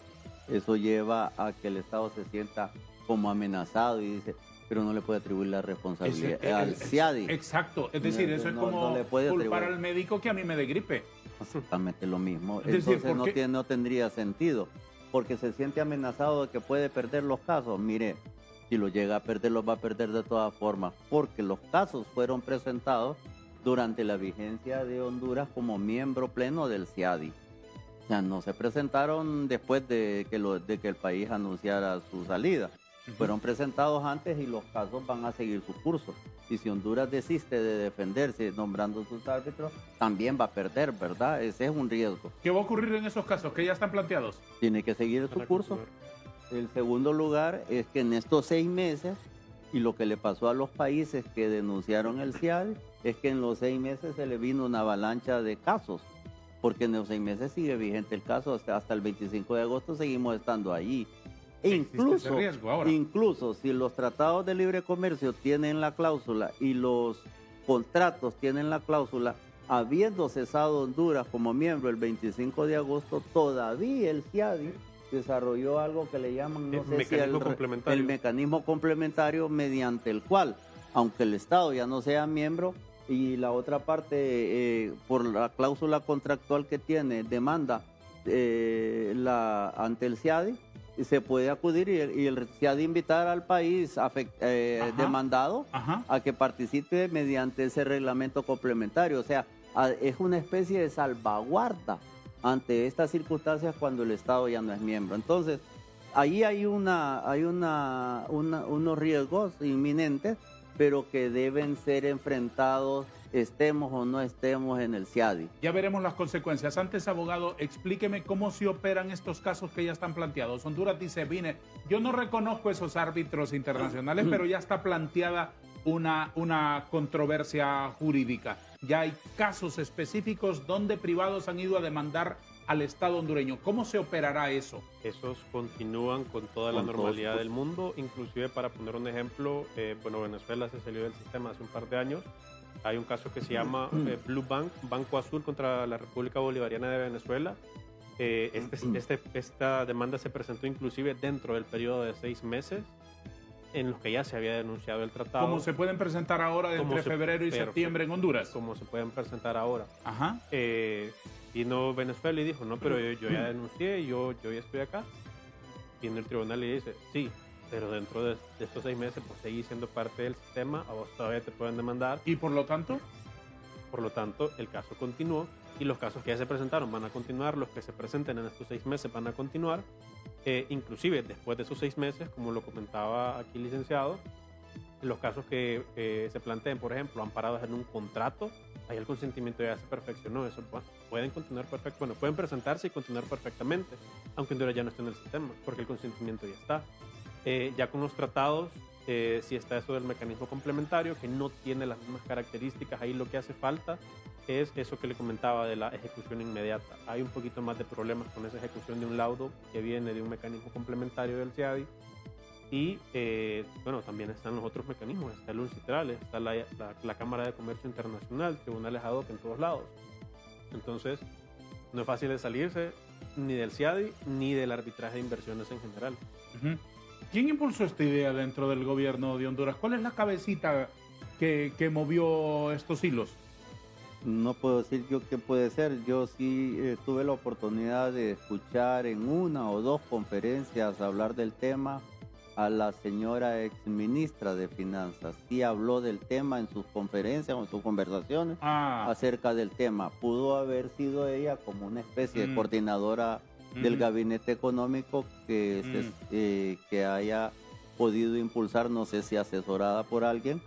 eso lleva a que el Estado se sienta como amenazado y dice, pero no le puede atribuir la responsabilidad al CIADI. Exacto, es decir, eso es como no le puede culpar atribuir. al médico que a mí me dé gripe. Exactamente lo mismo. Es decir, Entonces no tendría sentido, porque se siente amenazado de que puede perder los casos. Mire, si lo llega a perder, los va a perder de todas formas, porque los casos fueron presentados durante la vigencia de Honduras como miembro pleno del CIADI. O sea, no se presentaron después de que el país anunciara su salida. Fueron presentados antes y los casos van a seguir su curso. Y si Honduras desiste de defenderse nombrando sus árbitros, también va a perder, ¿verdad? Ese es un riesgo. ¿Qué va a ocurrir en esos casos que ya están planteados? Tiene que seguir su curso. El segundo lugar es que en estos 6 meses, y lo que le pasó a los países que denunciaron el CIADI, es que en los 6 meses se le vino una avalancha de casos, porque en los 6 meses sigue vigente el caso, hasta el 25 de agosto seguimos estando allí. E incluso si los tratados de libre comercio tienen la cláusula y los contratos tienen la cláusula, habiendo cesado Honduras como miembro el 25 de agosto, todavía el CIADI desarrolló algo que le llaman el mecanismo complementario, mediante el cual, aunque el Estado ya no sea miembro y la otra parte, por la cláusula contractual que tiene, demanda ante el CIADI, se puede acudir y el CIADI invitar al país demandado a que participe mediante ese reglamento complementario. O sea, es una especie de salvaguarda ante estas circunstancias cuando el Estado ya no es miembro. Entonces, ahí hay unos riesgos inminentes, pero que deben ser enfrentados estemos o no estemos en el CIADI. Ya veremos las consecuencias. Antes, abogado, explíqueme cómo se operan estos casos que ya están planteados. Honduras dice, yo no reconozco esos árbitros internacionales, pero ya está planteada una controversia jurídica. Ya hay casos específicos donde privados han ido a demandar al Estado hondureño. ¿Cómo se operará eso? Esos continúan con toda la normalidad del mundo, inclusive para poner un ejemplo, Venezuela se salió del sistema hace un par de años. Hay un caso que se llama Blue Bank, Banco Azul contra la República Bolivariana de Venezuela. Esta demanda se presentó inclusive dentro del periodo de 6 meses en los que ya se había denunciado el tratado. Como se pueden presentar ahora entre febrero y septiembre en Honduras. Como se pueden presentar ahora. Ajá. Vino Venezuela y dijo, no, pero yo ya denuncié, yo ya estoy acá. Viene el tribunal y dice, sí, pero dentro de estos 6 meses, pues seguís siendo parte del sistema, a vos todavía te pueden demandar. ¿Y por lo tanto? Por lo tanto, el caso continuó y los casos que ya se presentaron van a continuar, los que se presenten en estos 6 meses van a continuar. Inclusive después de esos 6 meses, como lo comentaba aquí el licenciado, en los casos que se planteen, por ejemplo, amparados en un contrato, ahí el consentimiento ya se perfeccionó, eso pueden continuar bueno, pueden presentarse y continuar perfectamente, aunque Honduras ya no esté en el sistema, porque el consentimiento ya está. Ya con los tratados, sí está eso del mecanismo complementario, que no tiene las mismas características, ahí lo que hace falta es eso que le comentaba de la ejecución inmediata. Hay un poquito más de problemas con esa ejecución de un laudo que viene de un mecanismo complementario del CIADI. Y bueno, también están los otros mecanismos, está el UNCITRAL, está la Cámara de Comercio Internacional, tribunales ad hoc en todos lados. Entonces, no es fácil de salirse ni del CIADI ni del arbitraje de inversiones en general. Uh-huh. ¿Quién impulsó esta idea dentro del gobierno de Honduras? ¿Cuál es la cabecita que movió estos hilos? No puedo decir yo qué puede ser. Yo sí tuve la oportunidad de escuchar en 1 o 2 conferencias hablar del tema a la señora exministra de Finanzas. Sí habló del tema en sus conferencias o en sus conversaciones acerca del tema. Pudo haber sido ella como una especie de coordinadora del gabinete económico que haya podido impulsar, no sé si asesorada por alguien,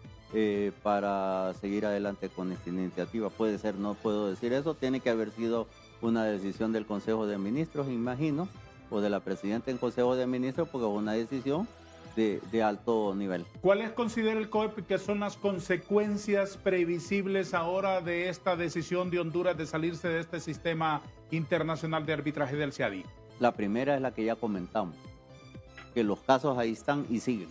para seguir adelante con esta iniciativa. Puede ser, no puedo decir eso, tiene que haber sido una decisión del Consejo de Ministros, imagino, o de la Presidenta en Consejo de Ministros, porque es una decisión de alto nivel. ¿Cuáles considera el COEP que son las consecuencias previsibles ahora de esta decisión de Honduras de salirse de este sistema internacional de arbitraje del CIADI? La primera es la que ya comentamos, que los casos ahí están y siguen.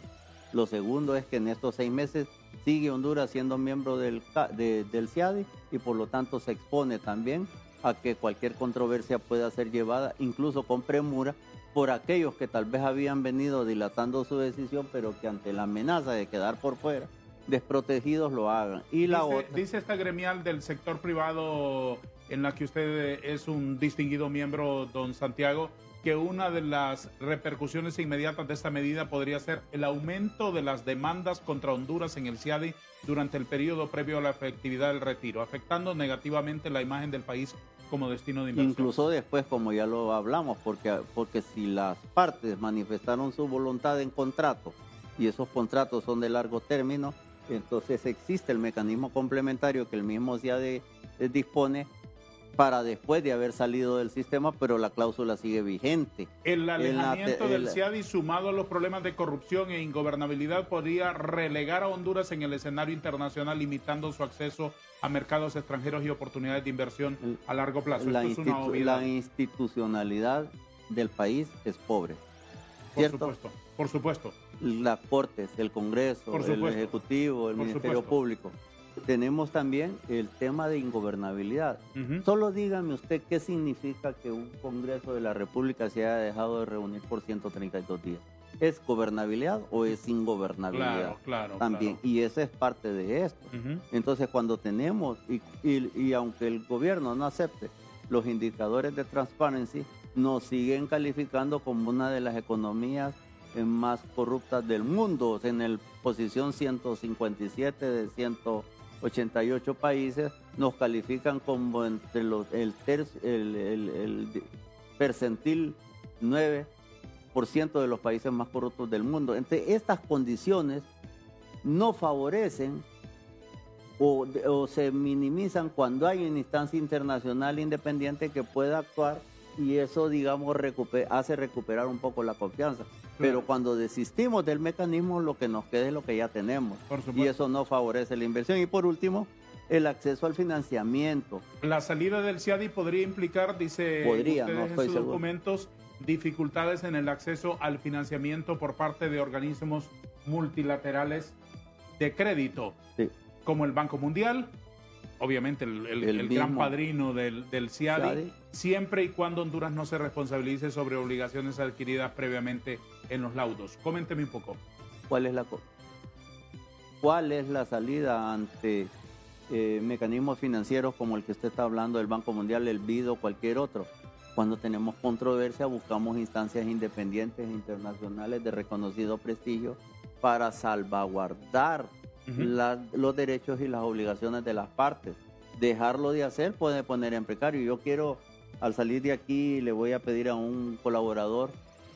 Lo segundo es que en estos 6 meses sigue Honduras siendo miembro del CIADI y por lo tanto se expone también a que cualquier controversia pueda ser llevada, incluso con premura, por aquellos que tal vez habían venido dilatando su decisión, pero que ante la amenaza de quedar por fuera, desprotegidos lo hagan. Y dice esta gremial del sector privado en la que usted es un distinguido miembro, don Santiago, que una de las repercusiones inmediatas de esta medida podría ser el aumento de las demandas contra Honduras en el CIADI durante el periodo previo a la efectividad del retiro, afectando negativamente la imagen del país como destino de inversión. Incluso después, como ya lo hablamos, porque si las partes manifestaron su voluntad en contrato y esos contratos son de largo término, entonces existe el mecanismo complementario que el mismo CIADI dispone para después de haber salido del sistema, pero la cláusula sigue vigente. El alejamiento del CIADI sumado a los problemas de corrupción e ingobernabilidad podría relegar a Honduras en el escenario internacional, limitando su acceso a mercados extranjeros y oportunidades de inversión a largo plazo. La institucionalidad del país es pobre, ¿cierto? Por supuesto. Las Cortes, el Congreso, el Ejecutivo, el Ministerio Público. Tenemos también el tema de ingobernabilidad. Solo dígame usted qué significa que un Congreso de la República se haya dejado de reunir por 132 días. ¿Es gobernabilidad o es ingobernabilidad? Claro. También, y esa es parte de esto. Entonces, cuando tenemos, y aunque el gobierno no acepte los indicadores de Transparency, nos siguen calificando como una de las economías más corruptas del mundo, en la posición 157 de 188 países, nos califican como entre el percentil 9% de los países más corruptos del mundo. Entre estas condiciones no favorecen o se minimizan cuando hay una instancia internacional independiente que pueda actuar, y eso, digamos, hace recuperar un poco la confianza. Pero cuando desistimos del mecanismo, lo que nos queda es lo que ya tenemos. Y eso no favorece la inversión. Y por último, el acceso al financiamiento. La salida del CIADI podría implicar, dice ustedes en sus documentos, dificultades en el acceso al financiamiento por parte de organismos multilaterales de crédito, como el Banco Mundial, obviamente el gran padrino del CIADI, siempre y cuando Honduras no se responsabilice sobre obligaciones adquiridas previamente en los laudos. Coménteme un poco. ¿Cuál es cuál es la salida ante mecanismos financieros como el que usted está hablando, del Banco Mundial, el BID o cualquier otro? Cuando tenemos controversia, buscamos instancias independientes internacionales de reconocido prestigio para salvaguardar los derechos y las obligaciones de las partes. Dejarlo de hacer puede poner en precario. Yo quiero, al salir de aquí, le voy a pedir a un colaborador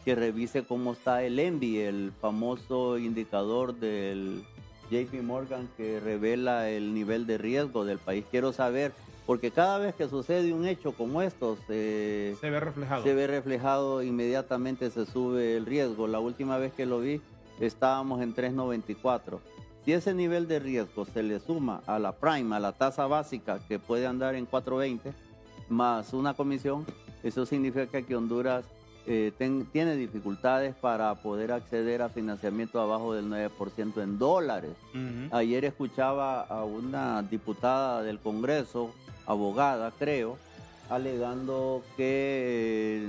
que revise cómo está el ENVI, el famoso indicador del JP Morgan que revela el nivel de riesgo del país. Quiero saber, porque cada vez que sucede un hecho como estos, se ve reflejado. Se ve reflejado, inmediatamente se sube el riesgo. La última vez que lo vi, estábamos en 3.94. Si ese nivel de riesgo se le suma a la prime, a la tasa básica, que puede andar en 4.20, más una comisión, eso significa que Honduras tiene dificultades para poder acceder a financiamiento abajo del 9% en dólares. Ayer escuchaba a una diputada del Congreso, abogada creo, alegando que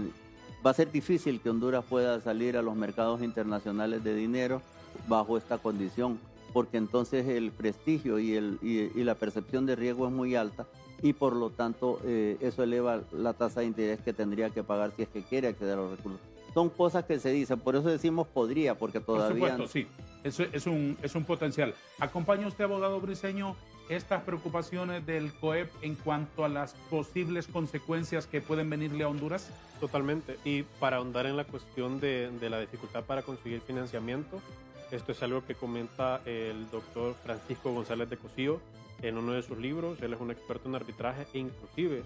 va a ser difícil que Honduras pueda salir a los mercados internacionales de dinero bajo esta condición, porque entonces el prestigio y la percepción de riesgo es muy alta y por lo tanto eso eleva la tasa de interés que tendría que pagar si es que quiere acceder a los recursos. Son cosas que se dicen, por eso decimos podría, porque todavía... Por supuesto, sí, eso es un potencial. ¿Acompaña usted, abogado Briceño, estas preocupaciones del COEP en cuanto a las posibles consecuencias que pueden venirle a Honduras? Totalmente. Y para ahondar en la cuestión de la dificultad para conseguir financiamiento, esto es algo que comenta el doctor Francisco González de Cosío en uno de sus libros. Él es un experto en arbitraje e inclusive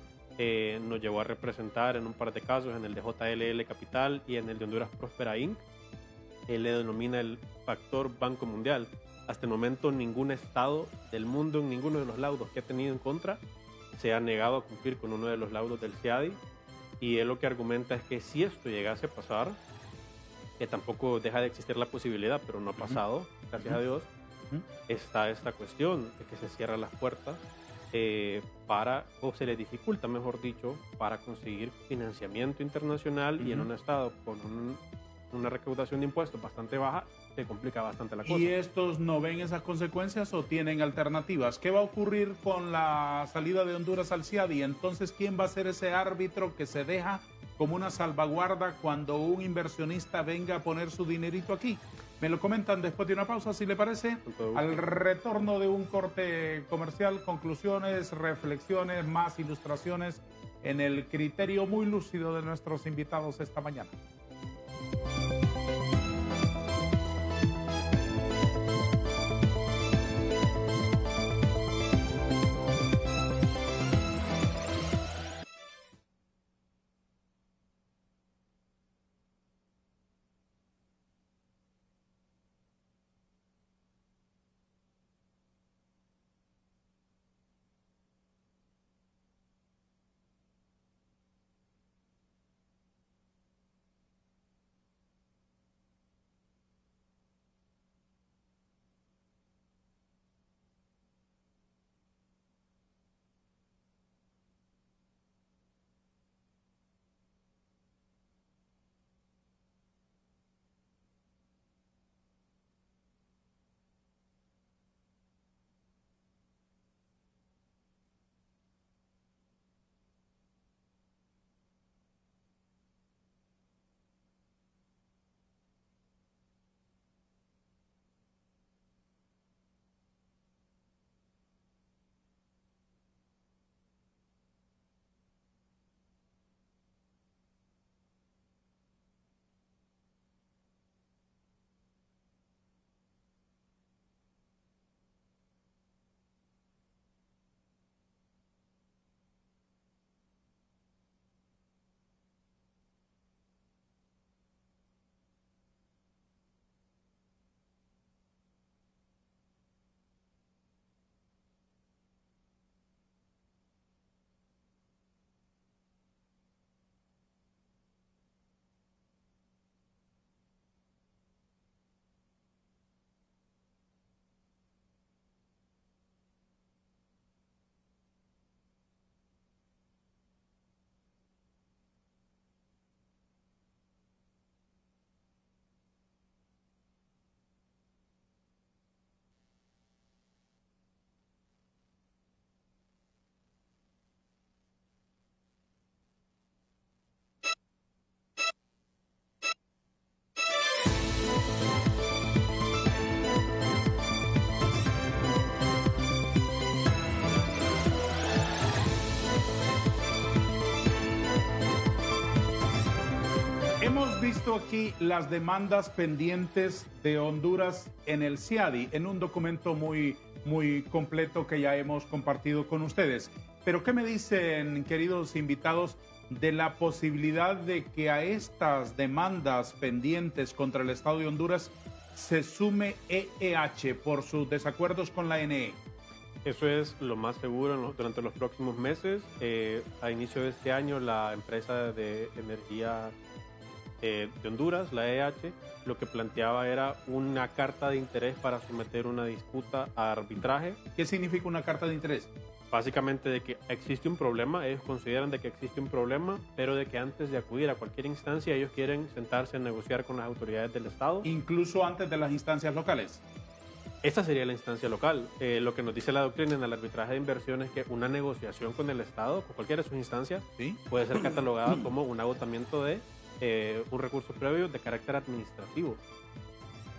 nos llevó a representar en un par de casos, en el de JLL Capital y en el de Honduras Próspera Inc. Él le denomina el factor Banco Mundial. Hasta el momento ningún estado del mundo, en ninguno de los laudos que ha tenido en contra, se ha negado a cumplir con uno de los laudos del CIADI. Y él lo que argumenta es que si esto llegase a pasar, que tampoco deja de existir la posibilidad, pero no ha pasado, gracias a Dios, está esta cuestión de que se cierran las puertas o se le dificulta, mejor dicho, para conseguir financiamiento internacional y en un estado con una recaudación de impuestos bastante baja, se complica bastante la cosa. ¿Y estos no ven esas consecuencias o tienen alternativas? ¿Qué va a ocurrir con la salida de Honduras al CIADI? Entonces, ¿quién va a ser ese árbitro que se deja como una salvaguarda cuando un inversionista venga a poner su dinerito aquí? Me lo comentan después de una pausa, si le parece. Al retorno de un corte comercial, conclusiones, reflexiones, más ilustraciones en el criterio muy lúcido de nuestros invitados esta mañana. Hemos visto aquí las demandas pendientes de Honduras en el CIADI, en un documento muy completo que ya hemos compartido con ustedes. Pero ¿qué me dicen, queridos invitados, de la posibilidad de que a estas demandas pendientes contra el Estado de Honduras se sume EEH por sus desacuerdos con la NE? Eso es lo más seguro durante los próximos meses. A inicio de este año, la empresa de energía de Honduras, la EH, lo que planteaba era una carta de interés para someter una disputa a arbitraje. ¿Qué significa una carta de interés? Básicamente de que existe un problema, ellos consideran de que existe un problema, pero de que antes de acudir a cualquier instancia ellos quieren sentarse a negociar con las autoridades del Estado. Incluso antes de las instancias locales. Esta sería la instancia local. Lo que nos dice la doctrina en el arbitraje de inversión es que una negociación con el Estado, con cualquiera de sus instancias, ¿sí?, puede ser catalogada como un agotamiento de un recurso previo de carácter administrativo.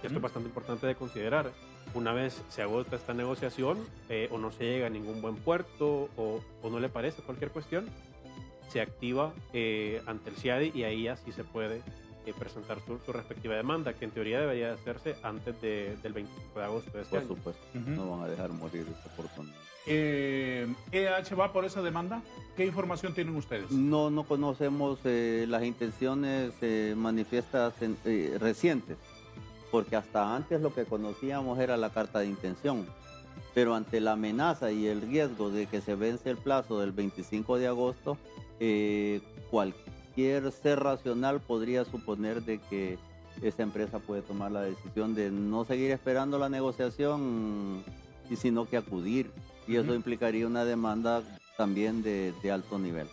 Esto es bastante importante de considerar. Una vez se agota esta negociación o no se llega a ningún buen puerto o no le parece cualquier cuestión, se activa ante el CIADI y ahí así se puede presentar su respectiva demanda, que en teoría debería de hacerse antes del 25 de agosto de este año. Por supuesto, no van a dejar morir esta oportunidad. ¿EH va por esa demanda? ¿Qué información tienen ustedes? No conocemos las intenciones manifiestas recientes, porque hasta antes lo que conocíamos era la carta de intención, pero ante la amenaza y el riesgo de que se vence el plazo del 25 de agosto, cualquier ser racional podría suponer de que esta empresa puede tomar la decisión de no seguir esperando la negociación, sino que acudir, y eso implicaría una demanda también de alto nivel.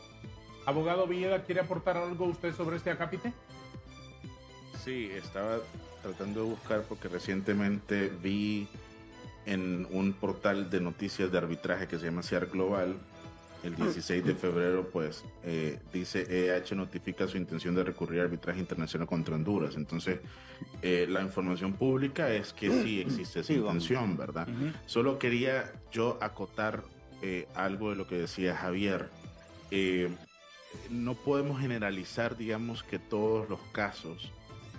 Abogado Villeda, ¿quiere aportar algo usted sobre este acápite? Sí, estaba tratando de buscar porque recientemente vi en un portal de noticias de arbitraje que se llama CIAR Global, el 16 de febrero, pues dice EH notifica su intención de recurrir a arbitraje internacional contra Honduras. Entonces, la información pública es que sí existe esa intención, ¿verdad? Solo quería yo acotar algo de lo que decía Javier. No podemos generalizar, digamos, que todos los casos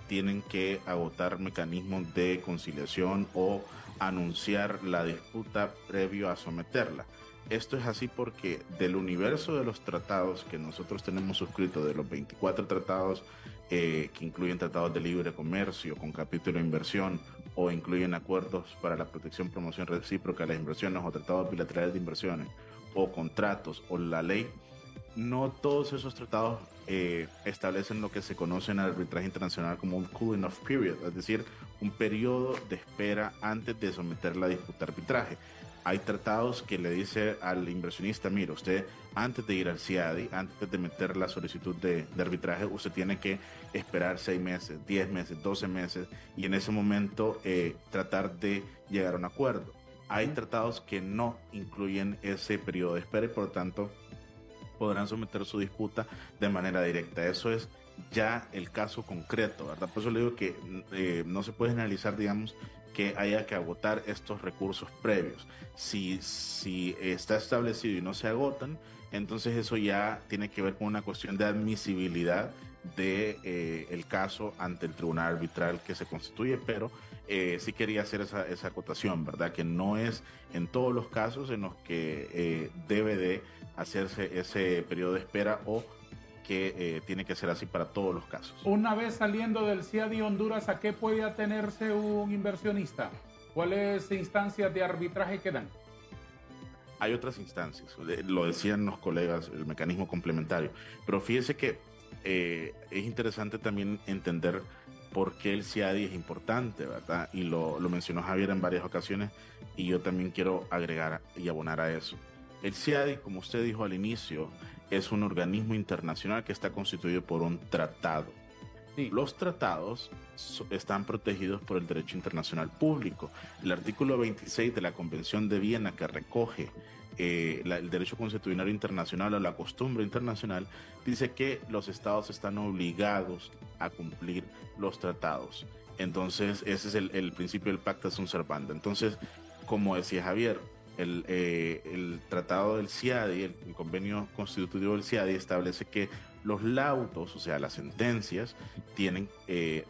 tienen que agotar mecanismos de conciliación o anunciar la disputa previo a someterla. Esto es así porque del universo de los tratados que nosotros tenemos suscritos, de los 24 tratados que incluyen tratados de libre comercio con capítulo de inversión o incluyen acuerdos para la protección, promoción recíproca de las inversiones o tratados bilaterales de inversiones o contratos o la ley, no todos esos tratados establecen lo que se conoce en el arbitraje internacional como un cooling off period, es decir, un periodo de espera antes de someter la disputa a arbitraje. Hay tratados que le dice al inversionista, mira, usted antes de ir al CIADI, antes de meter la solicitud de arbitraje, usted tiene que esperar 6 meses, 10 meses, 12 meses y en ese momento tratar de llegar a un acuerdo. Hay tratados que no incluyen ese periodo de espera y por lo tanto podrán someter su disputa de manera directa. Eso es ya el caso concreto, ¿verdad? Por eso le digo que no se puede analizar, digamos, que haya que agotar estos recursos previos. Si está establecido y no se agotan, entonces eso ya tiene que ver con una cuestión de admisibilidad de el caso ante el tribunal arbitral que se constituye, pero sí quería hacer esa acotación, ¿verdad? Que no es en todos los casos en los que debe de hacerse ese periodo de espera o que tiene que ser así para todos los casos. Una vez saliendo del CIADI Honduras, ¿a qué puede atenerse un inversionista? ¿Cuáles instancias de arbitraje quedan? Hay otras instancias, lo decían los colegas, el mecanismo complementario, pero fíjese que es interesante también entender por qué el CIADI es importante, ¿verdad? Y lo mencionó Javier en varias ocasiones y yo también quiero agregar y abonar a eso. El CIADI, como usted dijo al inicio, es un organismo internacional que está constituido por un tratado. Sí. Los tratados están protegidos por el derecho internacional público. El artículo 26 de la Convención de Viena, que recoge el derecho consuetudinario internacional o la costumbre internacional, dice que los estados están obligados a cumplir los tratados. Entonces, ese es el principio del pacta sunt servanda. Entonces, como decía Javier, el tratado del CIADI, el convenio constitutivo del CIADI, establece que los laudos, o sea, las sentencias, tienen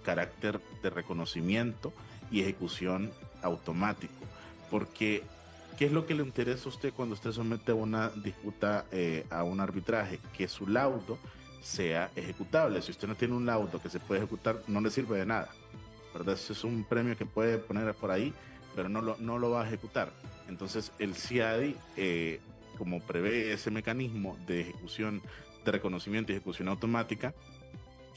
carácter de reconocimiento y ejecución automático. Porque, ¿qué es lo que le interesa a usted cuando usted somete una disputa a un arbitraje? Que su laudo sea ejecutable. Si usted no tiene un laudo que se puede ejecutar, no le sirve de nada, ¿verdad? Ese es un premio que puede poner por ahí, pero no lo va a ejecutar. Entonces, el CIADI, como prevé ese mecanismo de ejecución, de reconocimiento y ejecución automática,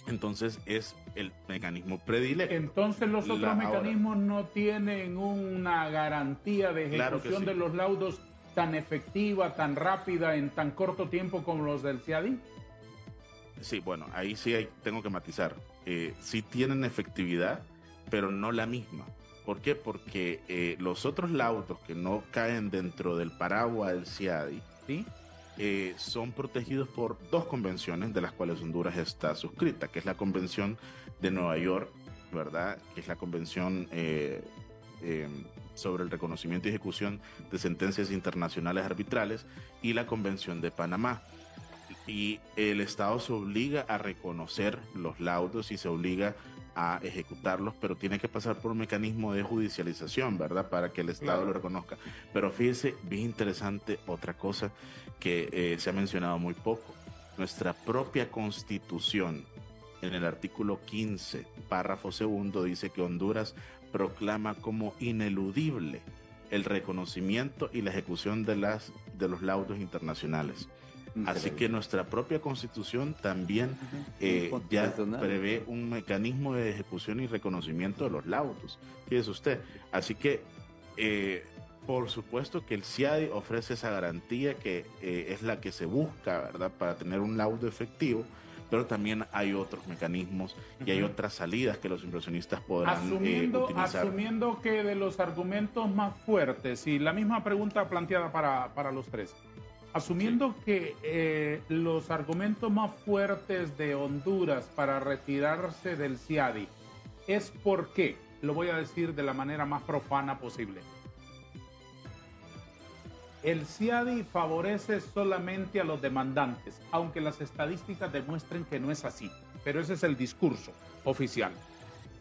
entonces es el mecanismo predilecto. Entonces los otros mecanismos no tienen una garantía de Claro que ejecución sí. de los laudos tan efectiva, tan rápida, en tan corto tiempo como los del CIADI. Sí, bueno, ahí sí tengo que matizar. Sí tienen efectividad, pero no la misma. ¿Por qué? Porque los otros laudos que no caen dentro del paraguas del CIADI, ¿Sí? son protegidos por dos convenciones de las cuales Honduras está suscrita, que es la Convención de Nueva York, ¿verdad? Que es la Convención sobre el reconocimiento y ejecución de sentencias internacionales arbitrales, y la Convención de Panamá. Y el Estado se obliga a reconocer los laudos y se obliga a ejecutarlos, pero tiene que pasar por un mecanismo de judicialización, ¿verdad? Para que el Estado lo reconozca. Pero fíjese, bien interesante otra cosa que se ha mencionado muy poco. Nuestra propia Constitución, en el artículo 15, párrafo segundo, dice que Honduras proclama como ineludible el reconocimiento y la ejecución de los laudos internacionales. Así que nuestra propia Constitución también ya prevé un mecanismo de ejecución y reconocimiento de los laudos. Fíjese usted. Así que, por supuesto que el CIADI ofrece esa garantía que es la que se busca, ¿verdad?, para tener un laudo efectivo, pero también hay otros mecanismos y hay otras salidas que los inversionistas podrán utilizar. Asumiendo que de los argumentos más fuertes, y la misma pregunta planteada para los tres, asumiendo que los argumentos más fuertes de Honduras para retirarse del CIADI es porque, lo voy a decir de la manera más profana posible, el CIADI favorece solamente a los demandantes, aunque las estadísticas demuestren que no es así, pero ese es el discurso oficial.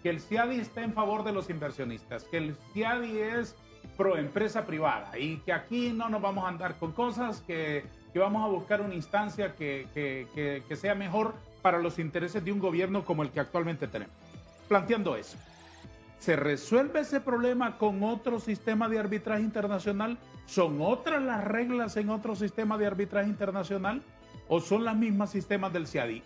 Que el CIADI está en favor de los inversionistas, que el CIADI es pro empresa privada y que aquí no nos vamos a andar con cosas, que vamos a buscar una instancia que sea mejor para los intereses de un gobierno como el que actualmente tenemos. Planteando eso, ¿se resuelve ese problema con otro sistema de arbitraje internacional? ¿Son otras las reglas en otro sistema de arbitraje internacional? ¿O son las mismas sistemas del CIADI,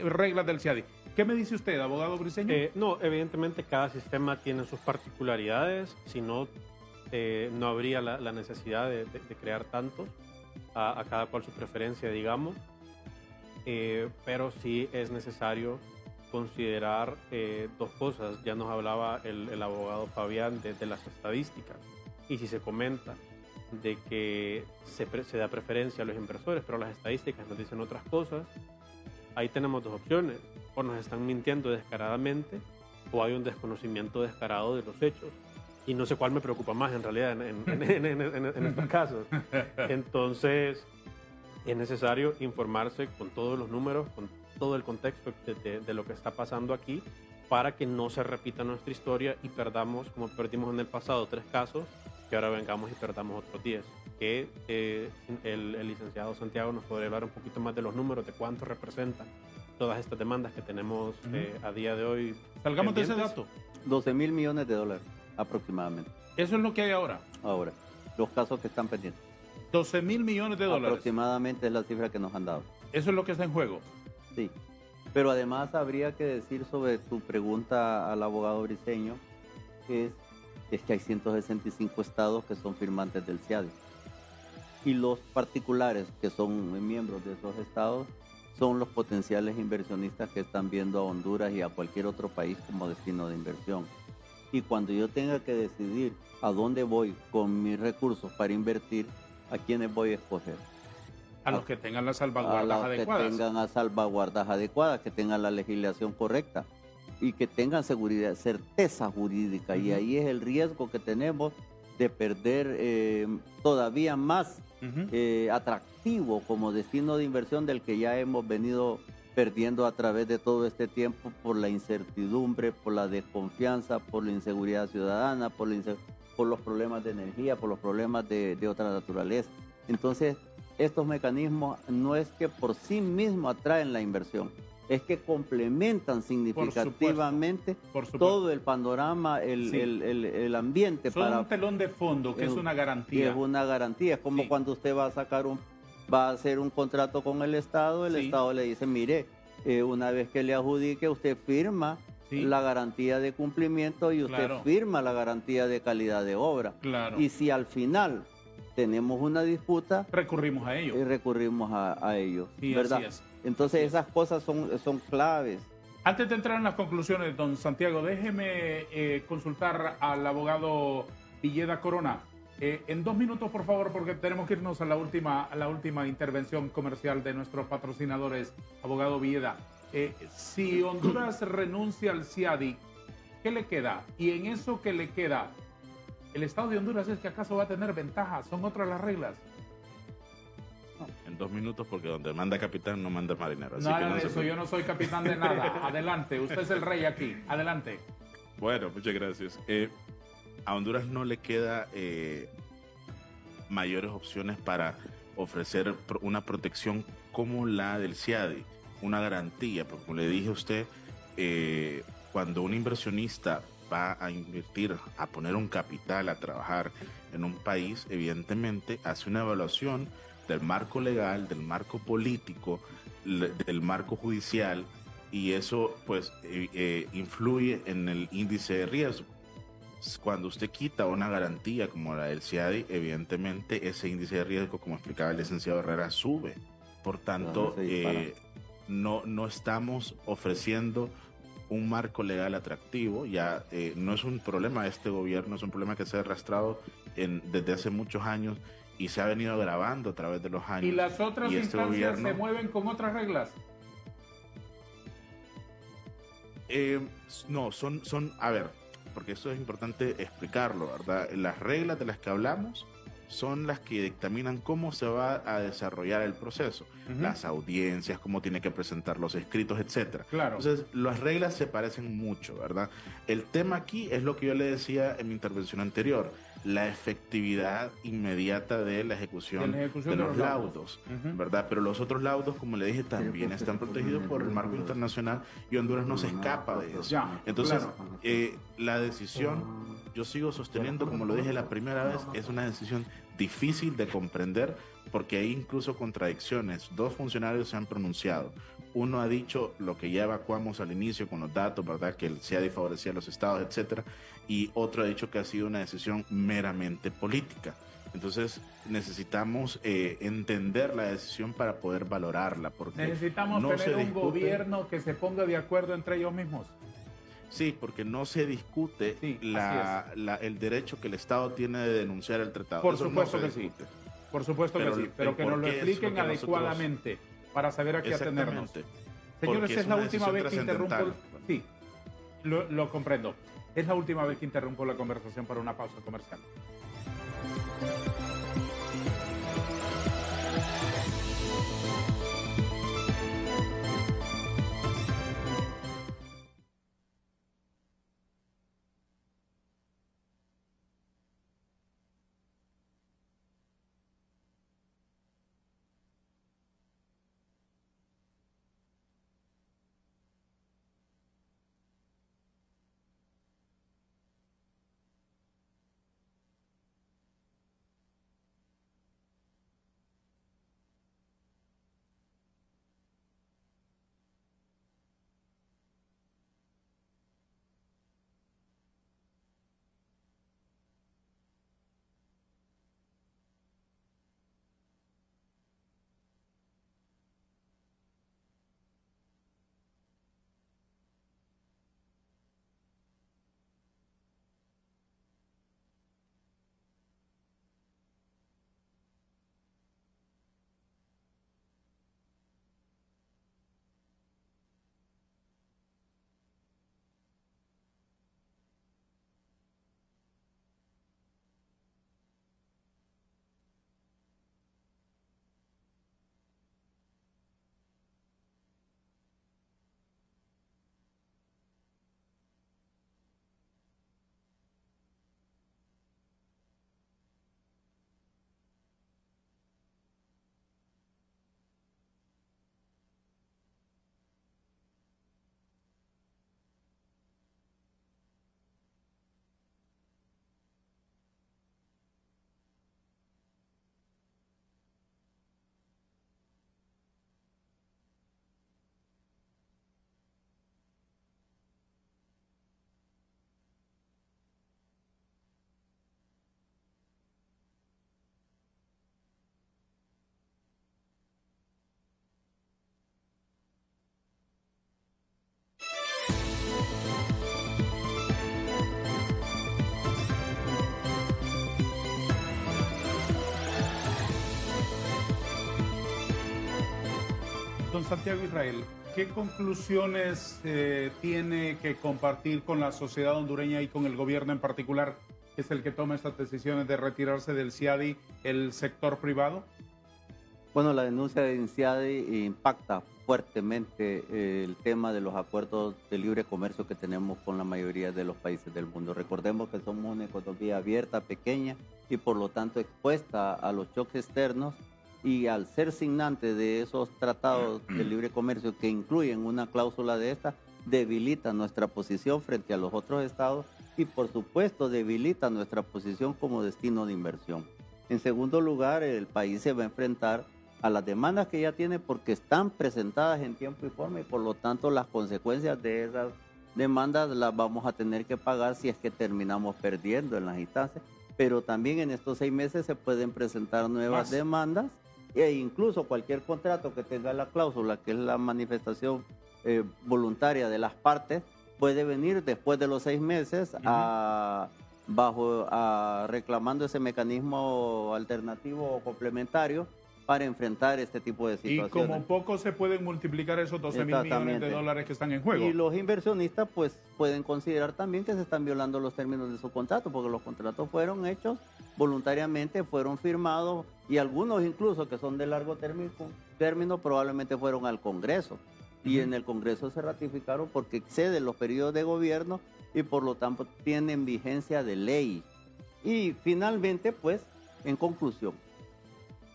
reglas del CIADI? ¿Qué me dice usted, abogado Briceño? No, evidentemente cada sistema tiene sus particularidades, si no, no habría la necesidad de crear tantos, a cada cual su preferencia, digamos, pero sí es necesario considerar dos cosas. Ya nos hablaba el abogado Fabián de las estadísticas, y si se comenta de que se da preferencia a los inversores, pero las estadísticas nos dicen otras cosas, ahí tenemos dos opciones: o nos están mintiendo descaradamente, o hay un desconocimiento descarado de los hechos. Y no sé cuál me preocupa más en realidad en estos casos. Entonces, es necesario informarse con todos los números, con todo el contexto de lo que está pasando aquí, para que no se repita nuestra historia y perdamos, como perdimos en el pasado 3 casos, que ahora vengamos y perdamos otros 10. Que el licenciado Santiago nos podría hablar un poquito más de los números, de cuánto representan todas estas demandas que tenemos a día de hoy. Salgamos de ese dato. 12,000 millones de dólares aproximadamente. Eso es lo que hay ahora. Ahora, los casos que están pendientes. 12,000 millones de dólares. Aproximadamente es la cifra que nos han dado. Eso es lo que está en juego. Sí. Pero además habría que decir sobre tu pregunta al abogado Briceño, es que hay 165 estados que son firmantes del CIADI. Y los particulares que son miembros de esos estados son los potenciales inversionistas que están viendo a Honduras y a cualquier otro país como destino de inversión. Y cuando yo tenga que decidir a dónde voy con mis recursos para invertir, ¿a quiénes voy a escoger? A los que tengan las salvaguardas adecuadas. Que tengan las salvaguardas adecuadas, que tengan la legislación correcta. y que tengan seguridad, certeza jurídica. Y ahí es el riesgo que tenemos de perder todavía más atractivo como destino de inversión del que ya hemos venido perdiendo a través de todo este tiempo por la incertidumbre, por la desconfianza, por la inseguridad ciudadana, por los problemas de energía, por los problemas de otra naturaleza. Entonces, estos mecanismos no es que por sí mismos atraen la inversión, es que complementan significativamente todo el panorama, el ambiente. Son un telón de fondo, que es una garantía. Es una garantía, es como cuando usted va a hacer un contrato con el Estado, el Estado le dice, mire, una vez que le adjudique, usted firma la garantía de cumplimiento y usted firma la garantía de calidad de obra. Y si al final tenemos una disputa, recurrimos a ello. Recurrimos a ello, sí, ¿verdad? Así es. Entonces esas cosas son claves. Antes de entrar en las conclusiones, don Santiago, déjeme consultar al abogado Villeda Corona. En 2 minutos, por favor, porque tenemos que irnos a la última intervención comercial de nuestros patrocinadores, abogado Villeda. Si Honduras renuncia al CIADI, ¿qué le queda? Y en eso que le queda, ¿el Estado de Honduras es que acaso va a tener ventajas? ¿Son otras las reglas? En 2 minutos, porque donde manda capitán no manda marinero. Así Nada de eso, yo no soy capitán de nada. Adelante, usted es el rey aquí. Adelante. Bueno, muchas gracias. A Honduras no le queda mayores opciones para ofrecer una protección como la del CIADI, una garantía, porque como le dije a usted, cuando un inversionista va a invertir, a poner un capital, a trabajar en un país, evidentemente hace una evaluación del marco legal, del marco político, del marco judicial, y eso pues influye en el índice de riesgo. Cuando usted quita una garantía como la del CIADI, evidentemente ese índice de riesgo, como explicaba el licenciado Herrera, sube. Por tanto, no estamos ofreciendo un marco legal atractivo. Ya no es un problema de este gobierno, es un problema que se ha arrastrado desde hace muchos años y se ha venido agravando a través de los años. ¿Y las otras instancias se mueven con otras reglas? No, a ver, porque eso es importante explicarlo, ¿verdad? Las reglas de las que hablamos son las que dictaminan cómo se va a desarrollar el proceso, las audiencias, cómo tiene que presentar los escritos, etcétera. Claro. Entonces, las reglas se parecen mucho, ¿verdad? El tema aquí es lo que yo le decía en mi intervención anterior, la efectividad inmediata de la ejecución de los laudos, ¿verdad? Pero los otros laudos, como le dije, también están protegidos por el marco internacional y Honduras no se escapa de eso. Entonces, la decisión, yo sigo sosteniendo, como lo dije la primera vez, es una decisión difícil de comprender porque hay incluso contradicciones. 2 funcionarios se han pronunciado. Uno ha dicho lo que ya evacuamos al inicio con los datos, ¿verdad? Que el CIADI favorecía a los estados, etcétera. Y otro ha dicho que ha sido una decisión meramente política. Entonces necesitamos entender la decisión para poder valorarla. Porque necesitamos tener un gobierno que se ponga de acuerdo entre ellos mismos. Sí, porque no se discute el derecho que el Estado tiene de denunciar el tratado. Por supuesto que sí. Por supuesto que sí, pero que nos lo expliquen adecuadamente para saber a qué atenernos. Señores, es la última vez que interrumpo. Sí, lo comprendo. Es la última vez que interrumpo la conversación para una pausa comercial. Don Santiago Israel, ¿qué conclusiones tiene que compartir con la sociedad hondureña y con el gobierno en particular, que es el que toma estas decisiones de retirarse del CIADI, el sector privado? Bueno, la denuncia de INCIADI impacta fuertemente el tema de los acuerdos de libre comercio que tenemos con la mayoría de los países del mundo. Recordemos que somos una economía abierta, pequeña y por lo tanto expuesta a los choques externos, y al ser signante de esos tratados de libre comercio que incluyen una cláusula de esta, debilita nuestra posición frente a los otros estados y por supuesto debilita nuestra posición como destino de inversión. En segundo lugar, el país se va a enfrentar a las demandas que ya tiene porque están presentadas en tiempo y forma y por lo tanto las consecuencias de esas demandas las vamos a tener que pagar si es que terminamos perdiendo en las instancias, pero también en estos 6 meses se pueden presentar nuevas demandas e incluso cualquier contrato que tenga la cláusula, que es la manifestación voluntaria de las partes, puede venir después de los 6 meses reclamando ese mecanismo alternativo o complementario para enfrentar este tipo de situaciones. Y como poco se pueden multiplicar esos 12.000 millones de dólares que están en juego. Y los inversionistas pues pueden considerar también que se están violando los términos de su contrato, porque los contratos fueron hechos voluntariamente, fueron firmados y algunos incluso que son de largo término probablemente fueron al Congreso. Y en el Congreso se ratificaron porque exceden los periodos de gobierno y por lo tanto tienen vigencia de ley. Y finalmente, pues, en conclusión,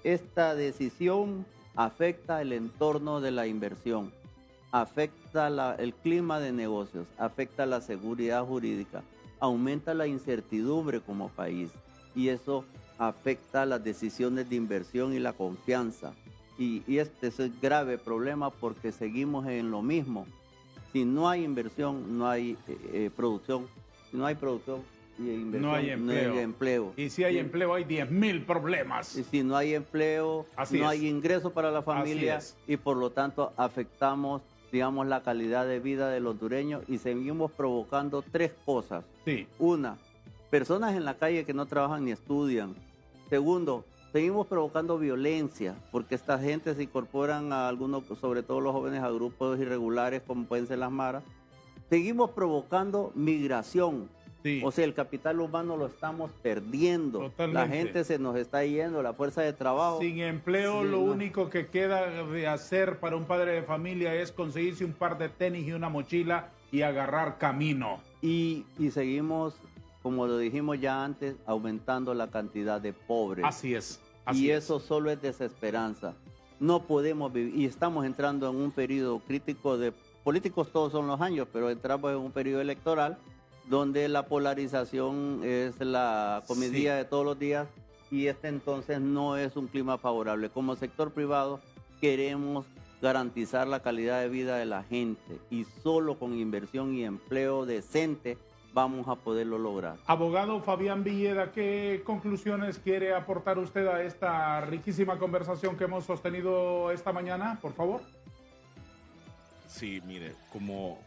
esta decisión afecta el entorno de la inversión, afecta el clima de negocios, afecta la seguridad jurídica, aumenta la incertidumbre como país y eso afecta las decisiones de inversión y la confianza. Y este es el grave problema porque seguimos en lo mismo. Si no hay inversión, no hay producción. Si no hay producción y inversión, no hay empleo. Y si hay empleo, hay 10.000 problemas. Y si no hay empleo, no hay ingreso para la familia y por lo tanto afectamos, digamos, la calidad de vida de los hondureños y seguimos provocando 3 cosas. Sí. Una, personas en la calle que no trabajan ni estudian. Segundo, seguimos provocando violencia porque esta gente se incorporan a algunos, sobre todo los jóvenes, a grupos irregulares como pueden ser las maras. Seguimos provocando migración. Sí. O sea, el capital humano lo estamos perdiendo. Totalmente. La gente se nos está yendo, la fuerza de trabajo. Sin empleo, lo único que queda de hacer para un padre de familia es conseguirse un par de tenis y una mochila y agarrar camino. Y seguimos, como lo dijimos ya antes, aumentando la cantidad de pobres. Así es. Eso solo es desesperanza. No podemos vivir, y estamos entrando en un periodo crítico de políticos, todos son los años, pero entramos en un periodo electoral donde la polarización es la comedia de todos los días y entonces no es un clima favorable. Como sector privado queremos garantizar la calidad de vida de la gente y solo con inversión y empleo decente vamos a poderlo lograr. Abogado Fabián Villeda, ¿qué conclusiones quiere aportar usted a esta riquísima conversación que hemos sostenido esta mañana, por favor? Sí, mire, como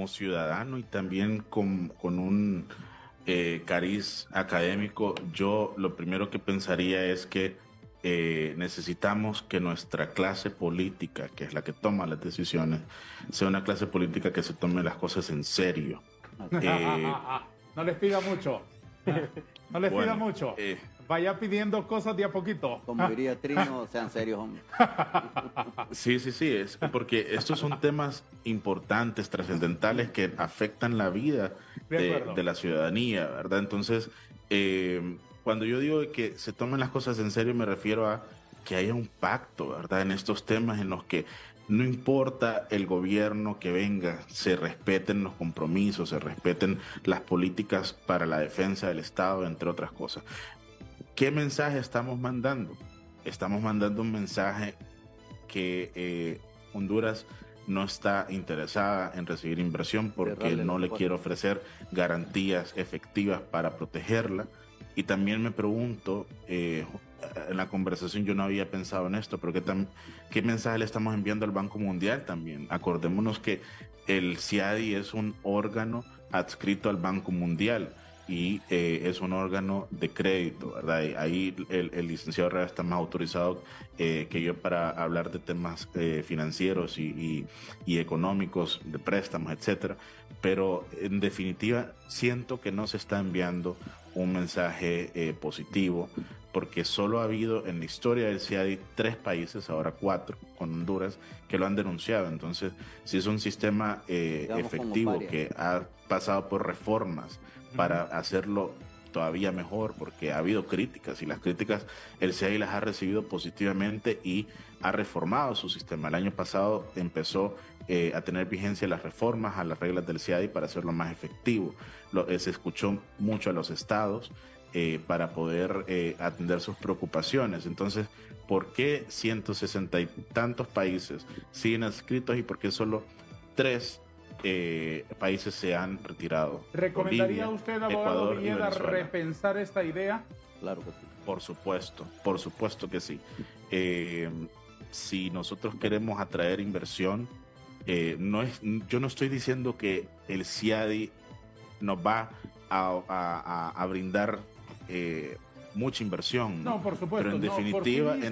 ciudadano y también con un cariz académico, yo lo primero que pensaría es que necesitamos que nuestra clase política, que es la que toma las decisiones, sea una clase política que se tome las cosas en serio. No les pida mucho. No les pida mucho. Vaya pidiendo cosas de a poquito. Como diría Trino, sean serios, hombre. Sí, es porque estos son temas importantes, trascendentales, que afectan la vida de la ciudadanía, ¿verdad? Entonces, cuando yo digo que se tomen las cosas en serio, me refiero a que haya un pacto, ¿verdad? En estos temas en los que no importa el gobierno que venga, se respeten los compromisos, se respeten las políticas para la defensa del Estado, entre otras cosas. ¿Qué mensaje estamos mandando? Estamos mandando un mensaje que Honduras no está interesada en recibir inversión porque no le quiere ofrecer garantías efectivas para protegerla. Y también me pregunto, en la conversación yo no había pensado en esto, pero ¿qué mensaje le estamos enviando al Banco Mundial también? Acordémonos que el CIADI es un órgano adscrito al Banco Mundial y es un órgano de crédito, ¿verdad? Y ahí el licenciado Herrera está más autorizado que yo para hablar de temas financieros y económicos, de préstamos, etcétera. Pero en definitiva siento que no se está enviando un mensaje positivo, porque solo ha habido en la historia del CIADI 3 países, ahora 4, con Honduras, que lo han denunciado. Entonces, si es un sistema efectivo que ha pasado por reformas para hacerlo todavía mejor, porque ha habido críticas, y las críticas el CIADI las ha recibido positivamente y ha reformado su sistema. El año pasado empezó a tener vigencia las reformas a las reglas del CIADI para hacerlo más efectivo. Se escuchó mucho a los estados para poder atender sus preocupaciones. Entonces, ¿por qué 160 y tantos países siguen adscritos y por qué solo 3 países se han retirado? ¿Recomendaría Bolivia, usted, abogado Ecuador y Villeda, Venezuela. repensar esta idea? Claro que sí. Por supuesto que sí. Si nosotros queremos atraer inversión, yo no estoy diciendo que el CIADI nos va a brindar mucha inversión, No, por supuesto. pero en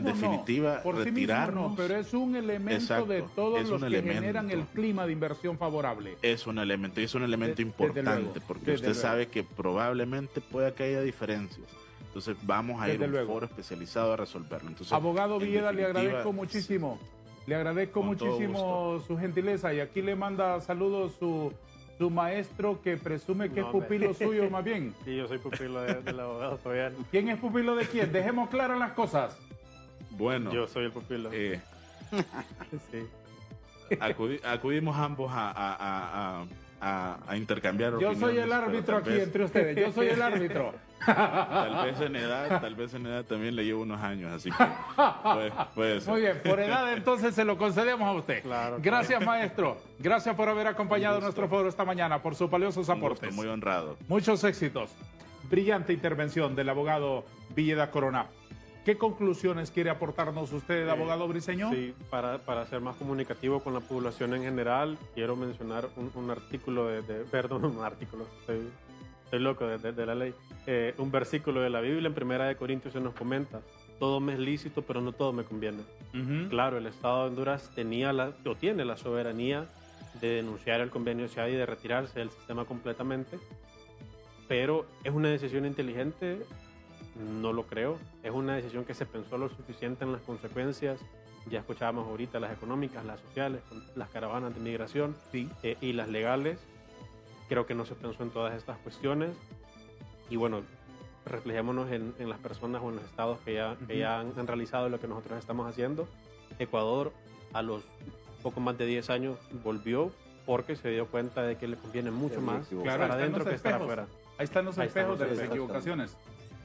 no, definitiva, por sí mismo retirarnos, sí mismo no, pero es un elemento Exacto, de todos es los un que elemento. generan el clima de inversión favorable. es un elemento, y es un elemento importante, luego, porque desde usted luego. sabe que probablemente pueda que haya diferencias. Entonces vamos a ir a Desde un luego. foro especializado a resolverlo. Entonces, Abogado en Villeda, le definitiva, agradezco muchísimo. Le agradezco Con todo muchísimo su gentileza. Y aquí le manda saludos su maestro, que presume que No, es pupilo suyo más bien. Sí, yo soy pupilo del abogado Fabián. ¿Quién es pupilo de quién? Dejemos claras las cosas. Bueno, Yo soy el pupilo. Sí. acudimos ambos a intercambiar Yo opiniones. soy el pero árbitro tal aquí vez- entre ustedes. Yo soy el árbitro. Tal vez en edad también le llevo unos años, así que puede ser. Muy bien, por edad entonces se lo concedemos a usted. Claro, Gracias, maestro. Gracias por haber acompañado nuestro foro esta mañana, por sus valiosos Un gusto, aportes. muy honrado. Muchos éxitos. Brillante intervención del abogado Villeda Corona. ¿Qué conclusiones quiere aportarnos usted, abogado briseño? Sí, para ser más comunicativo con la población en general, quiero mencionar un artículo perdón, un artículo, estoy loco de la ley, un versículo de la Biblia en 1 Corintios se nos comenta: todo me es lícito, pero no todo me conviene. Ujú. Claro, el Estado de Honduras tiene la soberanía de denunciar el convenio CIADI y de retirarse del sistema completamente, pero ¿es una decisión inteligente? No lo creo. Es una decisión que se pensó lo suficiente en las consecuencias. Ya escuchábamos ahorita las económicas, las sociales, las caravanas de migración Sí. y las legales. Creo que no se pensó en todas estas cuestiones. Y bueno, reflejémonos en las personas o en los estados que ya han realizado lo que nosotros estamos haciendo. Ecuador, a los poco más de 10 años, volvió porque se dio cuenta de que le conviene mucho había más equivocado. estar Claro, adentro están que los estar espejos. afuera. Ahí están los Ahí están espejos los de las espejos. equivocaciones.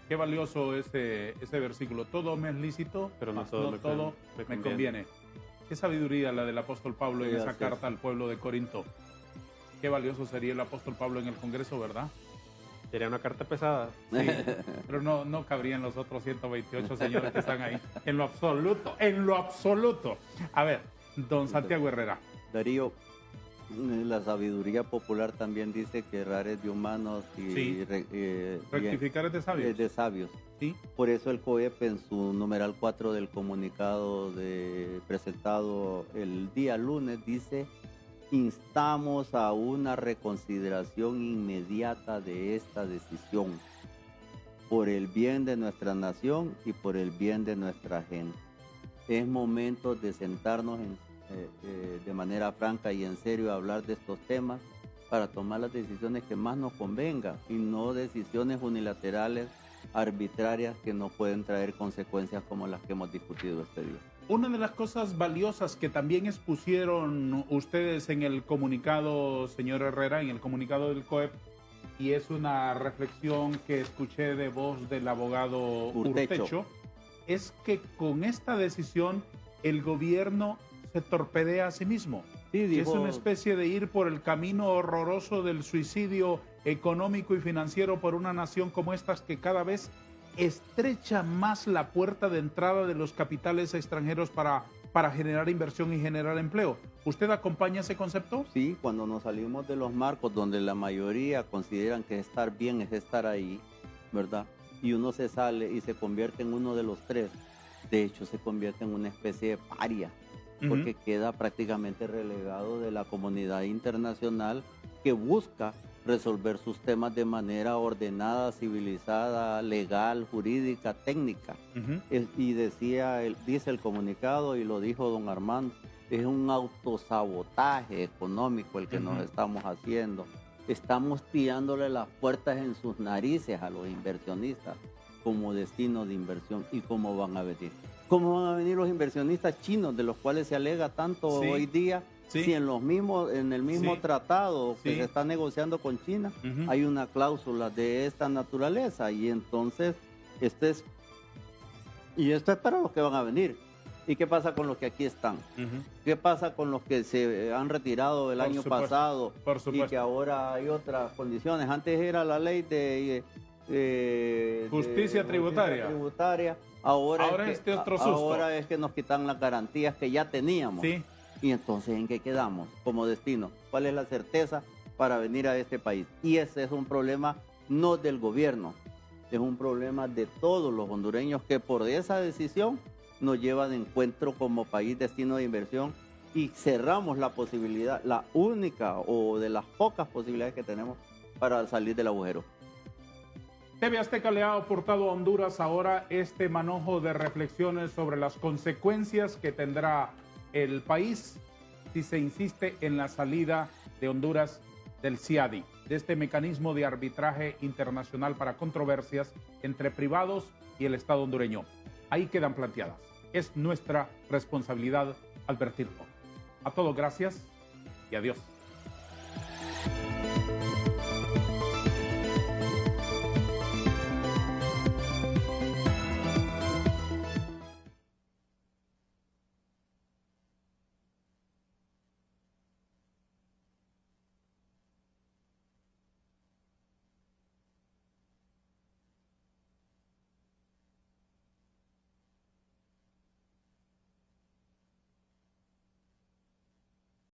Qué valioso ese versículo. Todo me es lícito, Pero no mas todo no me todo me conviene. conviene. Qué sabiduría la del apóstol Pablo en Sí, esa así carta es. al pueblo de Corinto. Qué valioso sería el apóstol Pablo en el Congreso, ¿verdad? Sería una carta pesada. Sí, pero no cabrían los otros 128 señores que están ahí. En lo absoluto, en lo absoluto. A ver, don Santiago Herrera. Darío, la sabiduría popular también dice que errar es de humanos y Sí. Rectificar es de sabios. es de sabios. Sí. Por eso el COEP en su numeral 4 del comunicado presentado el día lunes dice: instamos a una reconsideración inmediata de esta decisión por el bien de nuestra nación y por el bien de nuestra gente. Es momento de sentarnos de manera franca y en serio a hablar de estos temas para tomar las decisiones que más nos convenga y no decisiones unilaterales, arbitrarias, que nos pueden traer consecuencias como las que hemos discutido este día. Una de las cosas valiosas que también expusieron ustedes en el comunicado, señor Herrera, en el comunicado del COEP, y es una reflexión que escuché de voz del abogado Urtecho, es que con esta decisión el gobierno se torpedea a sí mismo. Sí, Que es dijo, una especie de ir por el camino horroroso del suicidio económico y financiero por una nación como estas, que cada vez estrecha más la puerta de entrada de los capitales extranjeros para generar inversión y generar empleo. ¿Usted acompaña ese concepto? Sí, cuando nos salimos de los marcos donde la mayoría consideran que estar bien es estar ahí, ¿verdad? Y uno se sale y se convierte en uno de los tres. De hecho, se convierte en una especie de paria, porque queda prácticamente relegado de la comunidad internacional que busca resolver sus temas de manera ordenada, civilizada, legal, jurídica, técnica. Y dice el comunicado, y lo dijo don Armando, es un autosabotaje económico el que nos estamos haciendo. Estamos tirándole las puertas en sus narices a los inversionistas como destino de inversión. ¿Y cómo van a venir? ¿Cómo van a venir los inversionistas chinos de los cuales se alega tanto hoy día? Si en el mismo tratado que se está negociando con China hay una cláusula de esta naturaleza, y entonces esto es para los que van a venir. ¿Y qué pasa con los que aquí están? ¿Qué pasa con los que se han retirado el año pasado y que ahora hay otras condiciones? Antes era la ley de justicia tributaria. Ahora es que nos quitan las garantías que ya teníamos. Y entonces, ¿en qué quedamos como destino? ¿Cuál es la certeza para venir a este país? Y ese es un problema no del gobierno, es un problema de todos los hondureños que por esa decisión nos lleva de encuentro como país destino de inversión, y cerramos la posibilidad, la única o de las pocas posibilidades que tenemos para salir del agujero. TV Azteca le ha aportado a Honduras ahora este manojo de reflexiones sobre las consecuencias que tendrá el país si se insiste en la salida de Honduras del CIADI, de este mecanismo de arbitraje internacional para controversias entre privados y el Estado hondureño. Ahí quedan planteadas. Es nuestra responsabilidad advertirlo. A todos, gracias y adiós.